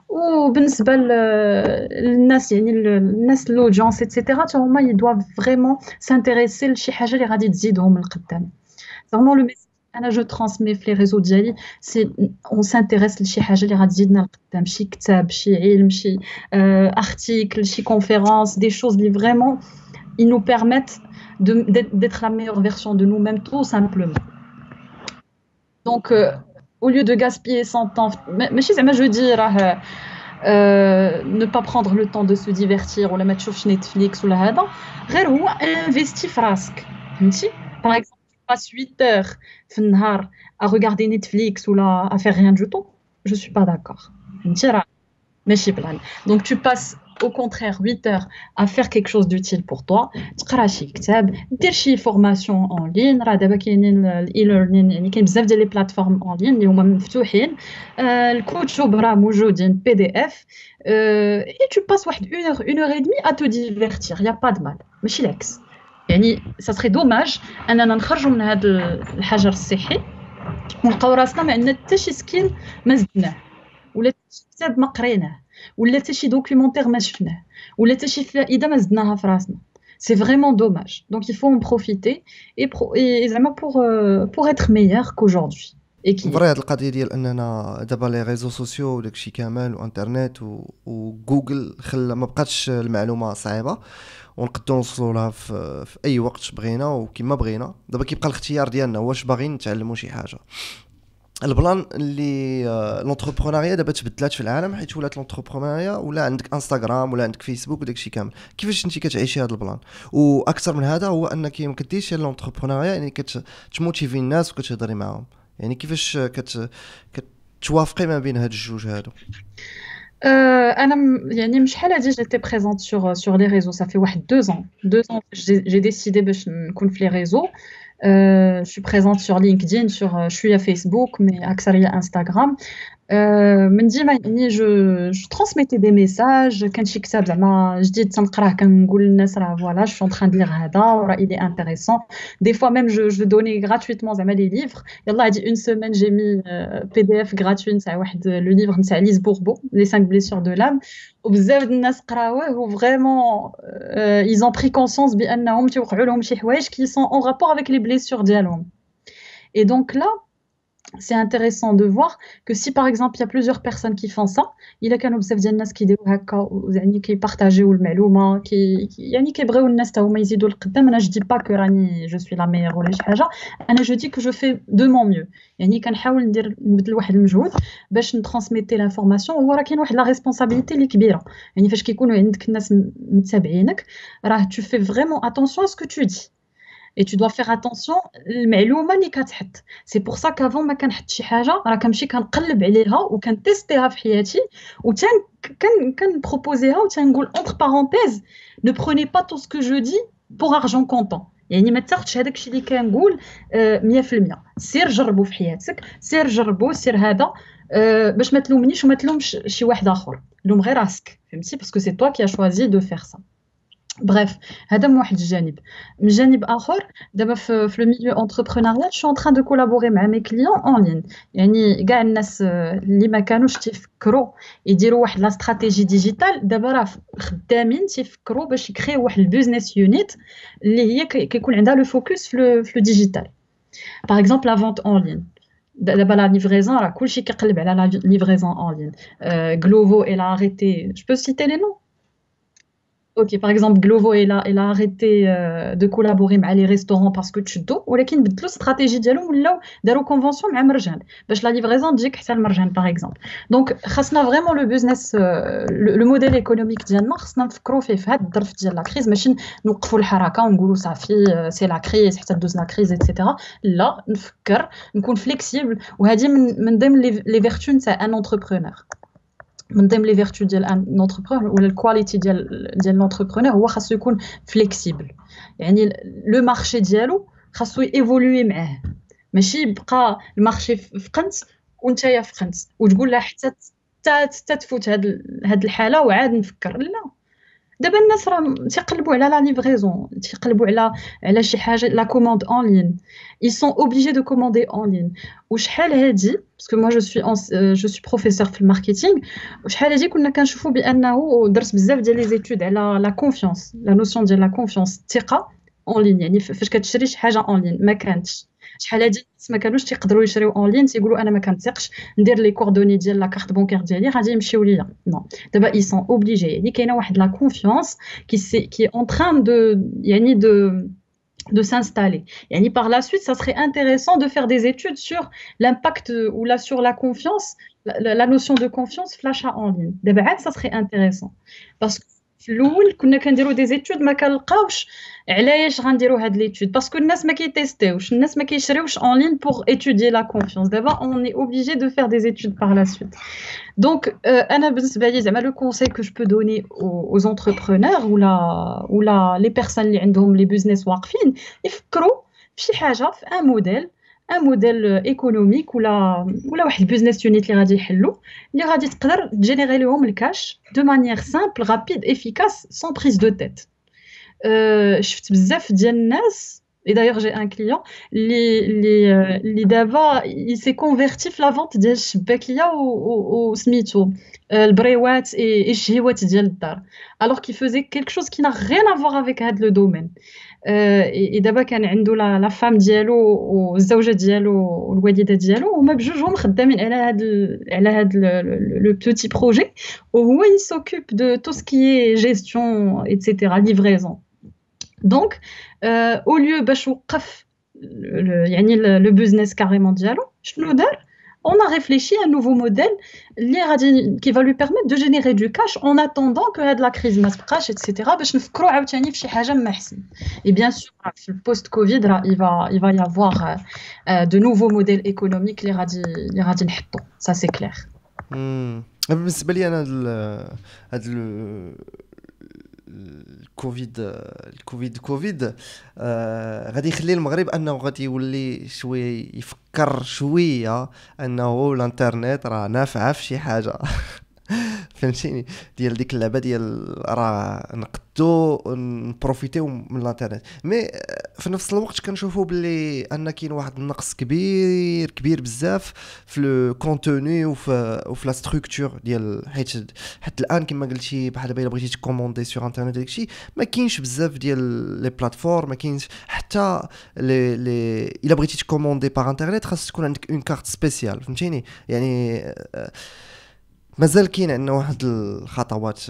وبالنسبه للناس يعني الناس لوجونس ايتترا حتى هما يدوا فريمون سانتيريسي لشي حاجه اللي غادي تزيدهم لقدام. فريمون لو ميساج انا جو ترانسمي في لي ريزو ديالي سي اون سانتيريس لشي حاجه اللي غادي تزيدنا لقدام، شي كتاب، شي علم، شي ارتيكل، شي كونفيرونس، دي شوز اللي فريمون ils nous permettent d'être la meilleure version de nous-mêmes tout simplement. Donc au lieu de gaspiller son temps, ماشي زعما جو دي راه ne pas prendre le temps de se divertir ولا ما تشوفش نتفليكس ولا هذا، غير هو انفيستي في راسك، فهمتي. باغ اكزومبل passe 8 heures في النهار à regarder Netflix ولا à faire rien du tout, je suis pas d'accord. فهمتي راه ماشي بلان. Donc tu passes au contraire 8 heures à faire quelque chose d'utile pour toi. تقرا شي كتاب، دير شي فورماسيون اون لين. راه دابا كاينين الاي ليرنين، يعني كاين بزاف ديال لي بلاتفورم اون لين اللي هما مفتوحين. الكتب راه موجودين بي دي اف. et tu passes واحد 1 heure 1 heure et demie à te divertir, y a pas de mal، ماشي العكس. يعني ça serait dommage اننا نخرجوا من هذا الحجر الصحي ونلقاو راسنا ما عندنا حتى شي سكيل ما زدناه، ولا حتى شي كتاب ما قريناه، ولا حتى شي دوكيومونتير ما شفناه، ولا حتى شي فائده ما زدناها في راسنا. C'est vraiment dommage. Donc il faut en profiter et زعما pour être meilleur qu'aujourd'hui et qu'hier. فري هاد القضيه ديال اننا دابا لي ريزو سوسيو وداكشي كامل وانترنت وجوجل خلى ما بقاتش المعلومه صعيبه ونقدروا نوصلوا لها في اي وقت بغينا وكما بغينا. دابا كيبقى الاختيار ديالنا واش باغيين نتعلموا شي حاجه. البلان اللي لونتربرونيا دابا تبدلات في العالم حيت ولات لونتربرونيا ولا عندك انستغرام ولا عندك فيسبوك وداكشي كامل. كيفاش انت كتعيشي هذا البلان؟ واكثر من هذا هو انك ما كديرش لونتربرونيا يعني كتموتيفي الناس وكتهضري معاهم. يعني كيفاش كتوافقي ما بين هاد الجوج هادو؟ انا يعني مش شحال هادي j'étais présente sur les réseaux. Ça fait واحد 2 ans j'ai décidé باش نكون في les réseaux. Je suis présente sur LinkedIn, je suis à Facebook, mais أكثرية Instagram. من ديما يعني je transmettais des messages. كان شي كتاب زعما جديد تنقراه كنقول للناس راه فوالا je suis en train de lire هذا وراه il est intéressant. Des fois même je donnais gratuitement زعما les livres. يلا هادي une semaine j'ai mis PDF gratuit نتاع واحد le livre نتاع Lise Bourbeau les 5 blessures de l'âme. وبزاف د الناس قراوه و vraiment ils ont pris conscience بانهم تيوقعوا لهم شي حوايج qui sont en rapport avec les blessures ديالهم. Et donc là c'est intéressant de voir que si par exemple il y a plusieurs personnes qui font ça, il a كانوا بزاف ديال الناس كيديروا هكا يعني كيبارطاجيو المعلومه يعني كيبغيو الناس حتى هما يزيدوا لقدام. انا je dis pas que راني je suis la meilleure ولا شي حاجه. انا je dis que je fais de mon mieux. يعني كنحاول نبذل واحد المجهود باش نترانسميتي لافورماسيون. هو راه كاين واحد لا ريسبونسابيلتي اللي كبيره. يعني فاش كيكونوا عندك الناس متابعينك راه tu fais vraiment attention à ce que tu dis. Et tu dois faire attention المعلومه اللي كتحط. سي بور سا كافون ما كنحط شي حاجه راه كنمشي كنقلب عليها وكنتيستيها في حياتي وتان كنبروبوزيها وتنقول entre parenthèses ne prenez pas tout ce que je dis pour argent comptant. يعني ما تاخذش هذاك الشيء اللي كنقول 100%. سير جربوا في حياتك، سير جربوا، سير هذا باش ما تلومنيش وما تلومش شي واحد اخر. لوم غير راسك فهمتي باسكو سي toi qui as choisi de faire ça. Bref, هذا من واحد الجانب. من جانب آخر دابا في le milieu entrepreneurial je suis en train de collaborer مع mes clients en ligne. يعني كاع الناس اللي ما كانوش تيفكروا يديروا واحد لا استراتيجي ديجيتال دابا راه خدامين تيفكروا باش يكريو واحد البيزنس يونيت اللي هي كيكون عندها لو فوكس في لو ديجيتال. باغ اكزومبل لا فونت اون لين. دابا لا ليفريزون راه كلشي كيقلب على لا ليفريزون اون لين. Glovo elle a arrêté. Je peux citer les noms? Ok, par exemple, Glovo, elle a arrêté de collaborer avec les restaurants parce que tu dois. ولكن بدلوا stratégie ديالهم ولاو داروا convention مع مرجان باش la livraison تجيك حتى المرجان par exemple. Donc خاصنا vraiment le business le modèle économique ديالنا خاصنا نفكروا فيه في هذا الظرف ديال لا كريز. ماشي نوقفوا الحركه ونقولوا صافي سي لا كريز حتى دوز لا كريز ايتترا. لا نفكر نكون فليكسيبل. وهذه من ضمن لي فيرتو نتاع ان انتربرونور. من ضمن لي فيرتو ديال ان انتربرونور ولا الكواليتي ديال الانتربرونور هو خاصو يكون فليكسيبل. يعني لو مارشي ديالو خاصو ايفولوي معاه. ماشي يبقى المارشي في قنت ونتايا في قنت وتقول لا حتى تفوت هاد الحاله وعاد نفكر. لا دابا الناس راه تيقلبوا على لا ليفريزون تيقلبوا على شي حاجه لا كوموند اون لين. ils sont obligés de commander en ligne. وشحال هادي parce que moi je suis professeur في الماركتينغ. وشحال هادي كنا كنشوفوا بانه درت بزاف ديال لي زيتود على لا كونفيونس لا نوسيون ديال لا كونفيونس الثقه اون لين. يعني فاش كتشري شي حاجه اون لين ما كانتش شحال هادي الناس ما كانوش تيقدروا يشريو اون لين تيقولوا انا ما كنثقش ندير لي كوردوني ديال لا كارت بانكير ديالي غادي يمشيو ليا. نو دابا ils sont obligés. يعني كاينه واحد لا كونفيونس qui est en train de يعني de s'installer. يعني par la suite ça serait intéressant de faire des études sur l'impact ou là sur la confiance la notion de confiance في l'achat en ligne. دابا عاد ça serait intéressant parce que في الاول كنا كنديروا دي زيتود ما كنلقاوش علاش غنديروا هاد ليتود باسكو الناس ما كيتيستيوش الناس ما كيشريوش اون لين بور étudier la confiance. دابا on est obligé de faire des études par la suite. Donc انا بالنسبه لي زعما le conseil que je peux donner aux entrepreneurs ou la les personnes اللي عندهم لي بيزنس واقفين يفكروا في شي حاجه في ان موديل ايكونوميك ولا واحد البيزنس يونيت اللي غادي يحلوا اللي غادي تقدر تجينيري لهم الكاش دو مانيير سامبل رابيد افيكاس سون بريز دو تيت. شفت بزاف ديال الناس. Et d'ailleurs, j'ai un client, les d'abord, il s'est converti في la vente ديال الشباكية و سميتو البريوات et الشهيوات ديال الدار. Alors qu'il faisait quelque chose qui n'a rien à voir avec هاد le domaine. Et دابا كان عنده la femme ديالو والزوجة ديالو والوالدة ديالو هما بجوجهم خدامين على هاد le petit projet. وهو il s'occupe de tout ce qui est gestion, etc., livraison. Donc, au lieu باش وقف يعني le business carrément ديالو شنو دار؟ On a réfléchi à un nouveau modèle qui va lui permettre de générer du cash en attendant que la crise ما تبقاش, etc. باش نفكروا عاوتاني في شي حاجه ما احسن. Et bien sûr, في post Covid il va y avoir de nouveaux modèles économiques اللي غادي نحطوا, ça c'est clair. بالنسبه لي انا هذا الكوفيد غادي يخلي المغرب انه غادي يولي شويه يفكر شويه انه الانترنت راه نافعه في شي حاجه. فهمتيني ديال ديك اللعبه ديال راه نقدو نبروفيتيو من الانترنت. مي في نفس الوقت كنشوفوا باللي ان كاين واحد النقص كبير بزاف في لو كونتوني وفي لا ستركتور ديال حتى الان كما قلتي بحال دابا الا بغيتي تكوموندي سور انترنت داكشي ما كاينش بزاف ديال لي بلاتفورم, ما كاينش حتى لي الا بغيتي تكوموندي باغ انترنت خاص تكون عندك اون كارت سبيسيال. فهمتيني يعني مازال كاين عندنا واحد الخطوات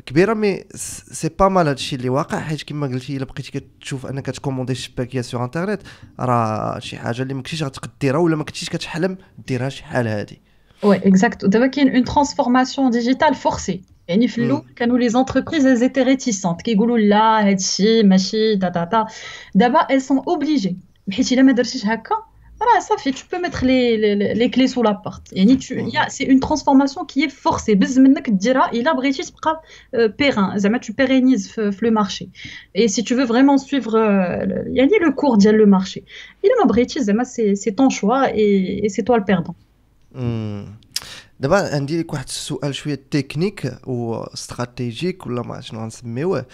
كبيره, مي سي با مال هادشي اللي واقع, حيت كما قلتي الا بقيتي كتشوف انك كتكوموندي شباكيه سور انترنت راه شي حاجه اللي ما كنتيش غتقدرها ولا ما كنتيش كتحلم ديرها شي حال هادي. Ouais, exact. دابا كاين une transformation digitale forcée. يعني في الاول كانوا لي زونتربريز elles étaient réticentes كيقولوا لا هادشي ماشي تا دابا elles sont obligées, حيت الا ما درتيش هكا راه صافي tu peux mettre les clés sous la porte. يعني c'est une transformation qui est forcée, بز منك ديرها الا بغيتي تبقى périn, زعما tu pérennises في le marché. Et si tu veux vraiment suivre يعني le cours ديال le marché, الا ما بغيتيش زعما c'est ton choix et c'est toi le perdant. دابا عندي لك واحد السؤال شويه تكنيك واستراتيجيك ولا ما شنو غنسميوه.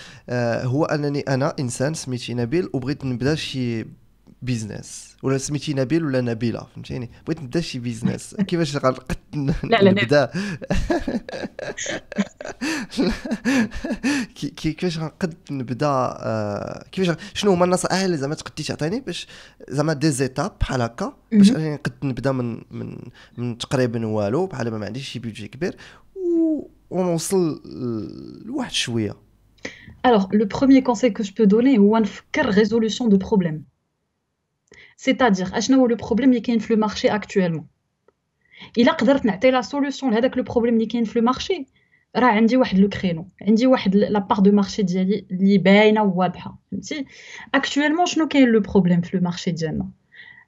هو انني انا انسان سميتي نبيل وبغيت نبدا شي بيزنس, ولا سميتي نبيل ولا نبيله, فهمتيني بغيت نبدا شي بيزنس. كيفاش غنقد نبدا؟ كيفاش غنقد نبدا؟ كيفاش شنو هما النصائح اللي زعما تقدري تعطيني باش زعما دي زيتاب بحال هكا باش انا نقد نبدا من تقريبا والو بحال دابا ما عنديش شي بيدجي كبير ونوصل لواحد شويه. Alors le premier conseil que je peux donner هو نفكر résolution de problème. C'est-à-dire اشنو هو لو بروبليم اللي كاين في لو مارشي اكطويلمون. الا قدرت نعطي لا سوليوشن لهذاك لو بروبليم اللي كاين في لو مارشي راه عندي واحد لو كرينو, عندي واحد لا بار دو مارشي ديالي اللي باينه وواضحه. فهمتي اكطويلمون شنو كاين لو بروبليم في لو مارشي ديالنا؟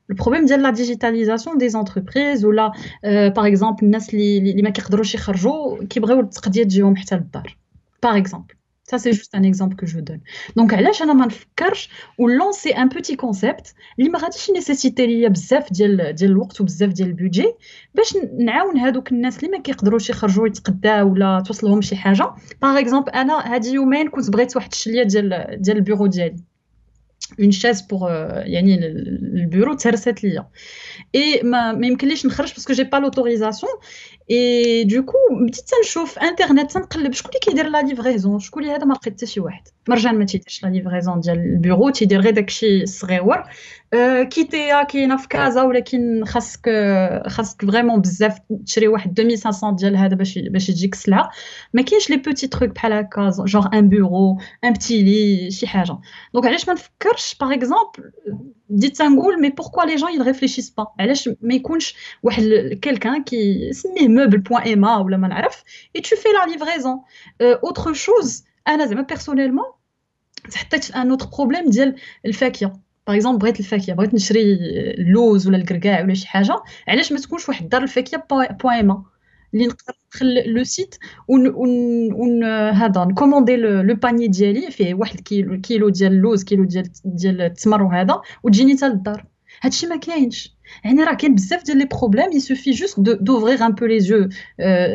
لو بروبليم ديال لا ديجيتاليزاسيون دي زونتربريز ولا باغ اكزومبل الناس اللي ما كيقدروش يخرجوا كيبغيو التقضيه تجيهم حتى للدار باغ اكزومبل. Ça, c'est juste un exemple que je donne. Donc, علاش أنا ما نفكرش و lancer un petit concept اللي ما غاديش ينيسيتي ليا بزاف ديال الوقت وبزاف ديال البودجي باش نعاون هادوك الناس اللي ما كيقدروش يخرجوا يتقداو ولا توصلهم شي حاجه. باغ اكزومبل انا هادي يومين كنت بغيت واحد الشليه ديال البيرو ديالي, une chaise pour يعني البيرو تهرست ليا et ما يمكنليش نخرج parce que j'ai pas l'autorisation. Et du coup بديت تنشوف انترنت تنقلب شكون اللي كيدير لا ليفريزون, شكون اللي هذا ما لقيت حتى شي واحد. مرجان ما تيديرش لا ليفريزون ديال البيرو, تيدير غير داكشي صغيور. كيتيا كاينه في كازا, ولكن خاصك فريمون بزاف تشري واحد 2500 ديال هذا باش يجيك السلعه. ما كاينش لي بوتي تروك بحال هكا جونغ ان بيرو ان بتي لي شي حاجه. دونك علاش ما نفكرش باغ اكزومبل بديت تنقول مي بوركوا لي جون يريفليشيس با, علاش ما يكونش واحد كيلكان كي سميه موبل بوين ايما ولا ما نعرف اي تو في لا ليفريزون اوتر شوز. انا زعما بيرسونيلمون تحطيت في ان اوتر بروبليم ديال الفاكهه. باغ اكزومبل بغيت الفاكهه, بغيت نشري اللوز ولا الكركاع ولا شي حاجه, علاش ما تكونش واحد دار الفاكهه بوين ايما اللي نقدر ندخل لو سيت ون هذا نكوموندي لو باني ديالي فيه واحد كيلو ديال اللوز, كيلو ديال التمر وهذا, وتجيني حتى للدار. هادشي ما كاينش. يعني راه كاين بزاف ديال لي بروبليم il suffit juste d'ouvrir un peu les yeux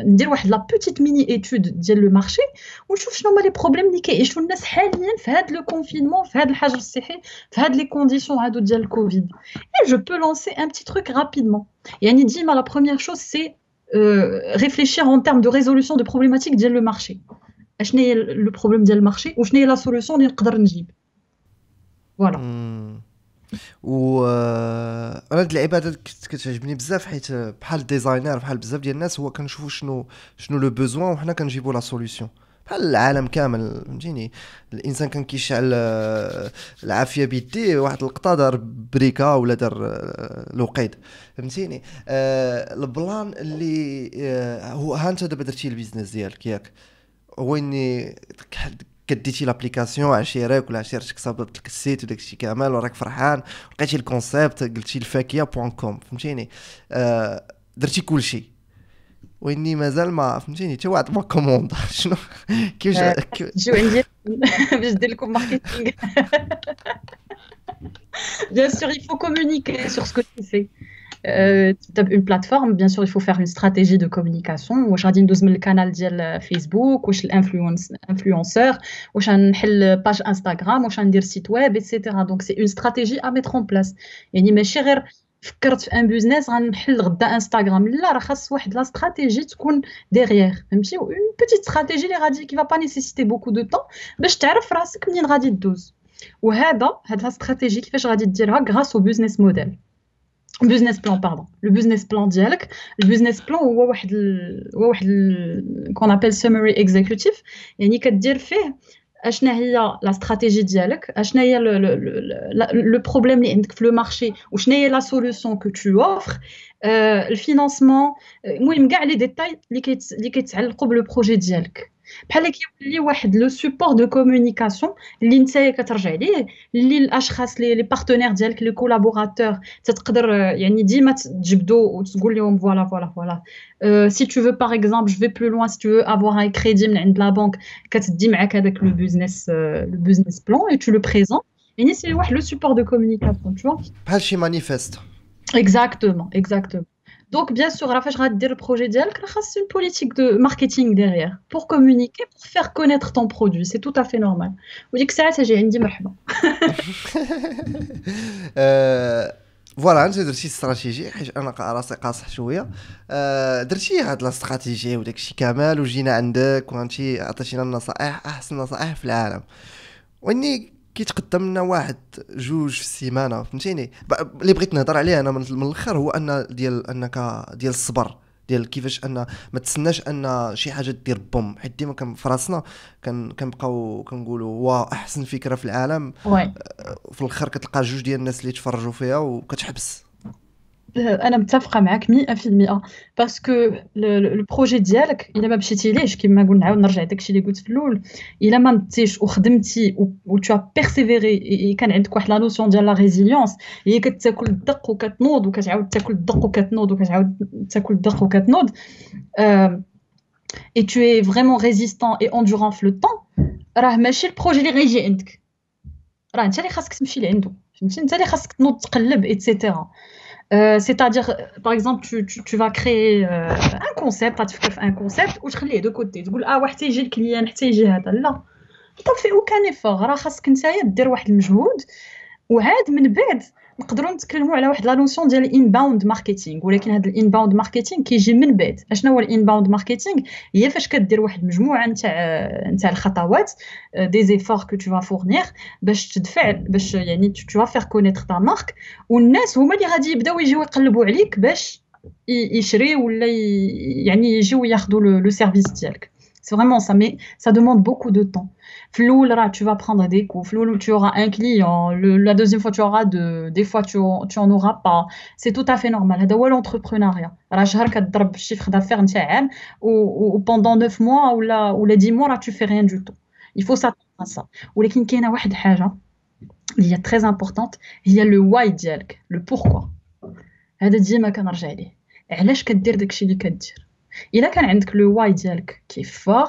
ندير واحد لا بوتيت ميني ايتود ديال لو مارشي ونشوف شنو هما لي بروبليم اللي كيعيشوا الناس حاليا في هاد لو كونفينمون في هاد الحجر الصحي في هاد لي كونديسيون هادو ديال الكوفيد. Et je peux lancer un petit truc rapidement. يعني ديما la première chose c'est réfléchir en termes de résolution de problématiques ديال لو مارشي. اشنو هي لو بروبليم ديال المارشي وشنو هي لا سوليوشن اللي نقدر نجيب. فوالا. و انا هاد اللعيبه هاد كتعجبني بزاف حيت بحال الديزاينر بحال بزاف ديال الناس هو كنشوفوا شنو لو بوزوان وحنا كنجيبوا لا سوليوشن بحال العالم كامل فهمتيني. الانسان كان كيشعل العافيه بيديه واحد اللقطه دار بريكه ولا دار لوقيد فهمتيني. البلان اللي هو ها انت دابا درتي البيزنس ديالك ياك هو اني كديتي لابليكاسيون عشيرك ولا عشيرتك صاوبت لك السيت وداك الشيء كامل وراك فرحان لقيتي الكونسيبت قلتي الفاكهه.com فهمتيني. درتي كل شيء واني مازال ما فهمتيني حتى واحد ما كوموند شنو كيفاش جو عندي باش ندير لكم ماركتينغ. Bien sûr, il faut communiquer sur ce que tu fais. Tu as une plateforme, bien sûr, il faut faire une stratégie de communication. واش غادي ندوز من الكانال ديال فيسبوك واش الانفلونسور واش غنحل باج انستغرام واش غندير سيت ويب ايتترا. دونك سي اون استراتيجي ا ميتر اون بلاس. يعني ماشي غير فكرت في ان بيزنس غنحل غدا انستغرام، لا راه خاص واحد لا استراتيجي تكون ديغيير فهمتي. اون بيتيت استراتيجي اللي غادي كي فا با نيسيسيتي بوكو دو طون باش تعرف راسك منين غادي تدوز. وهذا هاد لا استراتيجي كيفاش غادي ديرها غراس او بيزنس موديل بزنس بلان باردون. لو بزنس بلان ديالك البزنس بلان هو واحد كون ابل سمري اكزيكوتيف. يعني كدير فيه اشنا هي لا استراتيجي ديالك اشنا هي لو بروبليم اللي عندك في لو مارشي وشنا هي لا سوليوشن كو تو اوفر الفينانسمون. المهم كاع لي ديتاي اللي كيتعلقوا بلو بروجي ديالك بحال كيولي واحد لو سوبور دو كومونيكاسيون اللي نتايا كترجع ليه اللي الاشخاص لي بارتنير ديالك لي كولابوراتور تقدر يعني ديما تجبدوا وتقول لهم فوالا si tu veux par exemple je vais plus loin si tu veux avoir un crédit من عند لا بنك كتدي معاك هذاك لو بزنس بلان et tu le présentes. يعني سي واحد لو سوبور دو كومونيكاسيون tu vois بحال شي مانيفيست. exactement. Donc, bien sûr, à la fin, je vais dire le projet d'IELC, c'est une politique de marketing derrière pour communiquer, pour faire connaître ton produit. C'est tout à fait normal. Vous dites que ça, j'ai une مرحبا. فوالا انت درتي استراتيجي حيت انا راسي قاصح شويه. درتي هاد الاستراتيجي وداك الشيء كامل وجينا عندك وانتي عطيتينا النصائح احسن نصائح في العالم واني كيتقدم لنا واحد جوج في السيمانه فهمتيني. اللي بغيت نهضر عليه انا من الاخر هو ان ديال الصبر ديال كيفاش ان ما تسناش ان شي حاجه دير بوم حيت ديما في راسنا كنبقاو كنقولوا هو احسن فكره في العالم. في الاخر كتلقى جوج ديال الناس اللي تفرجوا فيها وكتحبس. انا متفقه معك 100% باسكو لو بروجي ديالك الا ما مشيتي ليش كما قلنا نعاود نرجع داكشي اللي قلت في الاول الا ما مديتيش وخدمتي و تو بيرسيفيري كان عندك واحد لا نوسيون ديال لا ريزيليونس هي كتاكل الدق وكتنوض وكتعاود تاكل الدق وكتنوض وكتعاود تاكل الدق وكتنوض et tu es vraiment résistant et endurant في le temps راه ماشي البروجي اللي غيجي عندك راه انت اللي خاصك تمشي لعندو فهمتي. انت اللي خاصك تنوض تقلب ايتترا. C'est-à-dire, par exemple, tu vas créer un concept, tu fais un concept ou tu خليه de côté. تقول واحد تيجي الكليان حتى يجي هذا لا. انت في aucun effort راه خاصك نتايا دير واحد المجهود وعاد من بعد نقدروا نتكلموا على واحد لا نوسيون ديال الانباوند ماركتينغ. ولكن هذا الانباوند ماركتينغ كيجي من بعد. اشنا هو الانباوند ماركتينغ؟ هي فاش كدير واحد المجموعه نتاع الخطوات دي زيفور كو تو فا فورنير باش تدفع باش يعني تو فا فير كونيتر تا مارك والناس هما اللي غادي يبداو يجيو يقلبوا عليك باش يشري ولا يعني يجيو ياخذوا لو سيرفيس ديالك. C'est vraiment ça, mais ça demande beaucoup de temps. Floul, tu vas prendre des coups. Floul, tu auras un client. La deuxième fois, tu auras deux. Des fois, tu en auras pas. C'est tout à fait normal. C'est l'entrepreneuriat. شهر كتضرب الشيفر d'affaires نتاع ou pendant 9 mois ou les 10 mois, là, tu fais rien du tout. Il faut s'attendre à ça. ولكن كاينه واحد الحاجه اللي هي très importante هي le why ديالك, le pourquoi. هذا ديما كنرجع ليه. علاش كدير داكشي اللي كدير؟ إلا كان عندك لو واي ديالك كي فور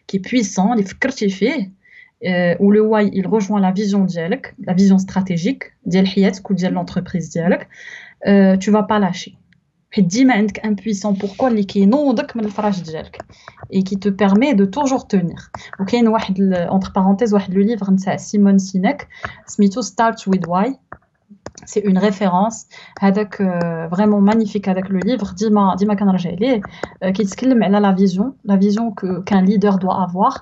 كي بويسون اللي فكرتي فيه où le why il rejoint la vision ديالك, la vision stratégique ديال حياتك وديال l'entreprise ديالك, tu vas pas lâcher. حيت ديما عندك un puissant pourquoi اللي كينوضك من الفراش ديالك et qui te permet de toujours tenir. وكاين واحد entre parenthèses واحد لو ليفر نتاع سيمون سينيك سميتو Start with Why. C'est une référence هذاك vraiment magnifique avec le livre ديما كنرجع ليه كيتكلم على la vision qu'un leader doit avoir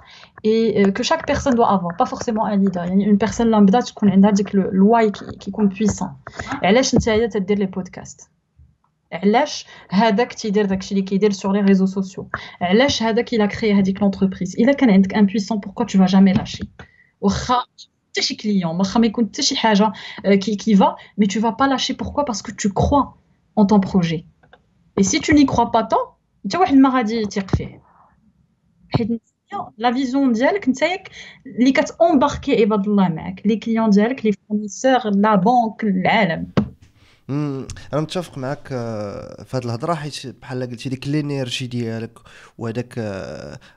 et que chaque personne doit avoir, pas forcément un leader. يعني une personne lambda تكون عندها ديك le why qui يكون puissant. علاش نتايا تدير لي بودكاست؟ علاش هذاك تيدير داكشي اللي كيدير sur les réseaux sociaux؟ علاش هذاك il a créé هذيك l'entreprise؟ الا كان عندك un puissant pourquoi tu vas jamais lâcher؟ واخا حتى شي كليون واخا ما يكون حتى شي حاجه qui va, mais tu vas pas lâcher. Pourquoi? Parce que tu crois en ton projet. Et si tu n'y crois pas tant, حتى واحد ما غادي يثيق فيه. حيت لا فيزيون ديالك نتايا اللي كتامباركي عباد الله معاك لي كليون ديالك لي فورنيسور لا بانك العالم. انا متفق معك في هذه الهضره، حيت بحال قلتي ديك الانرجي ديالك وهذاك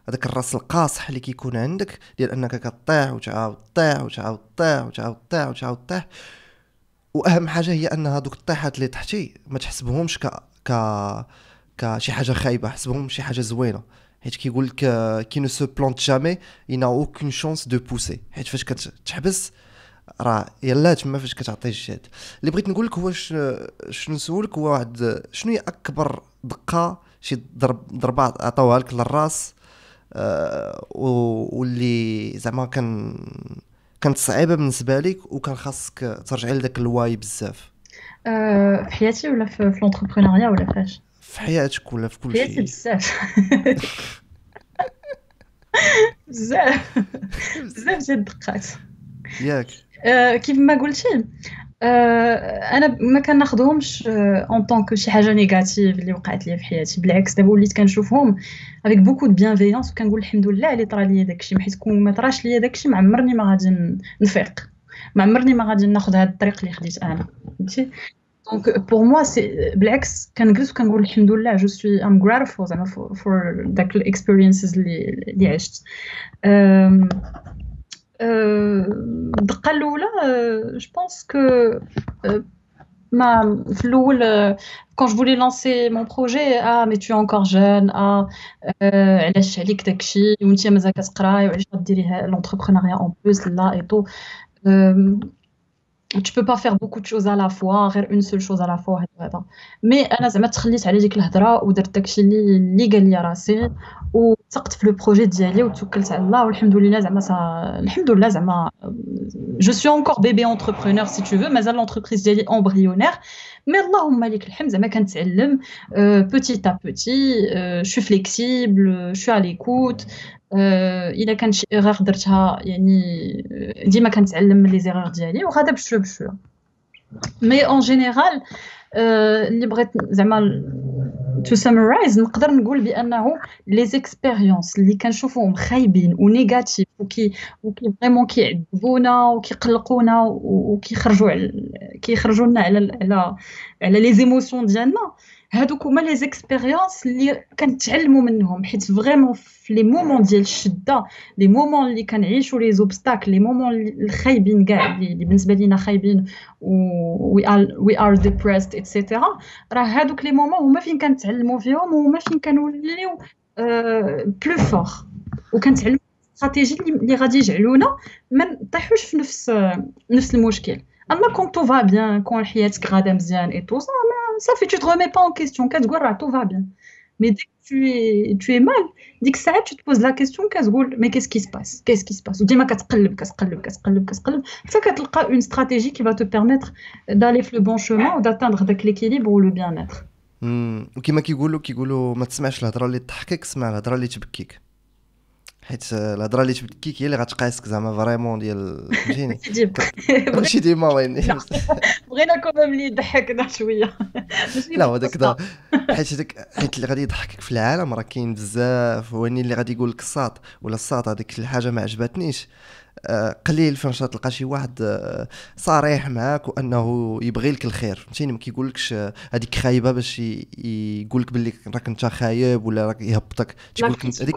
هذاك الراس القاصح اللي كيكون عندك ديال انك كطيح وتعاود طيح وتعاود طيح وتعاود طيح وتعاود طيح. واهم حاجه هي ان هذوك الطيحات اللي تحتي ما تحسبهمش كشي حاجه خايبه، حسبهم شي حاجه زوينه، حيت كيقول لك كي نو سو بلونت جامي ينا اوكين شانس دو بوسي. حيت فاش كتحبس راه يلا تما فاش كتعطي الجهد. اللي بغيت نقول لك هو شنو نسولك هو واحد شنو هي اكبر دقه شي ضربه عطاوها لك للراس واللي زعما كانت صعيبه بالنسبه لك وكان خاصك ترجعي لذاك الواي بزاف في حياتي ولا في لونتربرونيا ولا فاش؟ في حياتك ولا في كل حياتي شيء؟ بزاف بزاف بزاف ديال الدقات. ياك كيف ما قلتي انا ما كناخذهمش اون طونك شي حاجه نيجاتيف اللي وقعت لي في حياتي. بالعكس دابا وليت كنشوفهم افيك بوكو دو بيانفيونس وكنقول الحمد لله اللي طرا لي داكشي، حيت كون ما طراش لي داكشي ما عمرني ما غادي نفيق، ما عمرني ما غادي ناخذ هذا الطريق اللي خديت انا، فهمتي؟ دونك بور موا سي بالعكس كنجلس وكنقول الحمد لله جو سوي ام grateful زعما فور داك الاكسبيرينسز اللي عشت. الدقه الاولى جو بونس كو ما في الاول quand je voulais lancer mon projet mais tu es encore jeune علاش عليك داكشي وانت مازال كتقراي وعلاش غديري l'entrepreneuriat en plus là et tout. Tu peux pas faire beaucoup de choses à la fois, غير une seule chose à la fois هذا. مي انا زعما تخليت على ديك الهضره ودرت داكشي اللي قال لي راسي وثقت في لو بروجي ديالي وتوكلت على الله والحمد لله زعما الحمد لله زعما جو سوي انكور بيبي انتربرونور سي تو فو، مازال لونتربريز ديالي امبريونير مي اللهم لك الحمد زعما كنتعلم بوتي ا بوتي. شو فليكسيبل شو على ليكوت. الا كان شي ايرور درتها يعني ديما كنتعلم من لي زيرور ديالي وغادا بشويه بشويه. مي اون جينيرال اللي بغيت زعما تو سامرايز نقدر نقول بانه لي زيكسبيريونس اللي كنشوفوهم خايبين ونيجاتيف وكي فريمون كيعذبونا وكيقلقونا وكيخرجوا لنا على لي زيموسيون ديالنا، هادوك هما لي زيكسبيريونس اللي كنتعلموا منهم. حيت فريمون في لي مومون ديال الشده، لي مومون اللي كنعيشوا لي زوبستاكل، لي مومون الخايبين كاع اللي بالنسبه لينا خايبين وي ار ديبريسد ايتترا، راه هادوك لي مومون هما فين كنتعلموا فيهم وهما فين كنوليو بلو فور وكنتعلموا استراتيجي اللي غادي يجعلونا ما نطيحوش في نفس المشكل. اما كون تو فا بيان، كون حياتك غادا مزيان اي تو صافي tu te remets pas en question كتقول راه tout va bien. mais dès que tu es mal ديك الساعه tu te poses la question كتقول mais qu'est-ce qui se passe وديما كتقلب حتى كتلقى une stratégie qui va te permettre d'aller في le bon chemin ou d'atteindre داك l'équilibre ou le bien-être. وكما كيقولوا ما تسمعش الهضره اللي تضحكك، سمع الهضره اللي تبكيك، حيت الهضره اللي تبكيك هي اللي غتقاسك زعما فريمون ديال فهمتيني. ماشي ديما وين بغينا كومام اللي يضحكنا شويه. لا هو داك حيت اللي غادي يضحكك في العالم راه كاين بزاف، واني اللي غادي يقول لك الساط ولا الساط هذيك الحاجه ما عجبتنيش قليل فاش تلقى شي واحد صريح معاك وانه يبغي لك الخير، فهمتيني. ما كيقولكش هذيك خايبه باش يقول لك باللي راك انت خايب ولا راك يهبطك، تيقول لك هذيك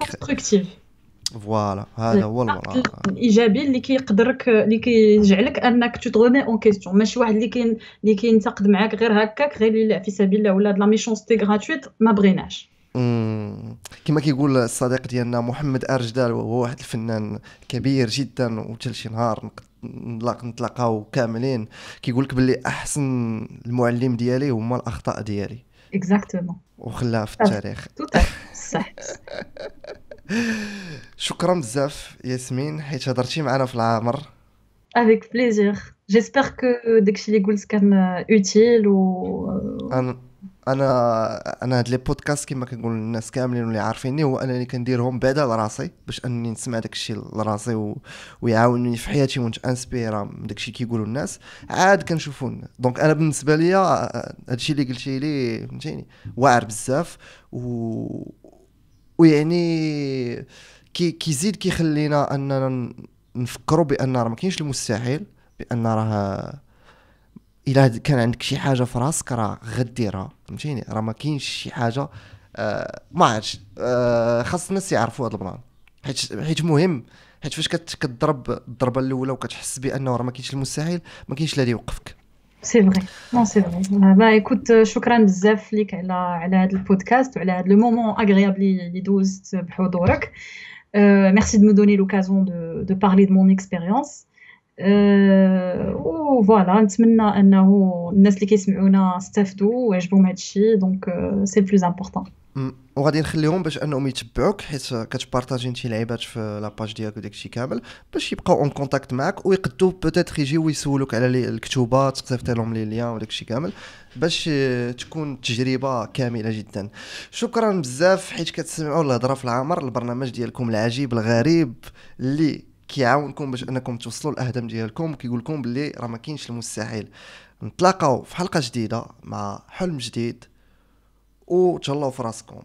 فوالا هذا هو العقل الايجابي اللي كيجعلك انك تو تغومي اون كيستيون، ماشي واحد اللي كينتقد معاك غير هكاك، غير في سبيل الله، ولا د لا ميشونستي غراتويت، ما بغيناش. كما كيقول الصديق ديالنا محمد ارجدال، وهو واحد الفنان كبير جدا، وحتى شي نهار نتلاقاو كاملين، كيقول لك باللي احسن المعلم ديالي هما الاخطاء ديالي، اكزاكتومون. وخلاها في التاريخ. تو صح. شكرا بزاف ياسمين حيت هضرتي معنا في العامر. افيك بليزير. جيسبر كو داكشي اللي قلت كان اوتيل انا انا هاد لي بودكاست كما كنقول للناس كاملين واللي عارفيني، هو انني كنديرهم بعدا لراسي باش انني نسمع داكشي لراسي ويعاونني في حياتي ونتانسبيرا من داكشي كيقولوا الناس، عاد كنشوفوا الناس. دونك انا بالنسبه ليا هادشي اللي قلتي لي فهمتيني واعر بزاف، ويعني كيزيد كيخلينا اننا نفكروا بان راه ما كاينش المستحيل، بان راه الا كان عندك شي حاجه في راسك راه غديرها، فهمتيني. راه ما كاينش شي حاجه ما عرفتش خاص الناس يعرفوا هذا البلان، حيت مهم. حيت فاش كتضرب الضربه الاولى وكتحس بانه راه ما كاينش المستحيل، ما كاينش اللي يوقفك. سي فري. نو سي فري. با ايكوت، شكرا بزاف ليك على هذا البودكاست وعلى هذا لو مومون اغريابل اللي دوزت بحضورك. ميرسي دو مو دوني لوكازيون دو بارلي دو مون اكسبيريونس. وفوالا نتمنى انه الناس اللي كيسمعونا استفدوا وعجبهم هذا الشيء، دونك سي لو بلوز امبورطون. وغادي نخليهم باش انهم يتبعوك، حيت كتبارطاجي انت لعيبات في لاباج ديالك وداكشي كامل، باش يبقاو اون كونتاكت معك، ويقدو بوتيتر يجيو يسولوك على الكتوبه، تصيفط لهم لي ليان وداكشي كامل، باش تكون تجربه كامله جدا. شكرا بزاف حيت كتسمعوا الهضره في العمر، البرنامج ديالكم العجيب الغريب اللي كيعاونكم باش انكم توصلوا الاهداف ديالكم، وكيقول لكم باللي راه ما كاينش المستحيل. نتلاقاو في حلقه جديده مع حلم جديد، وتهلاو في راسكم.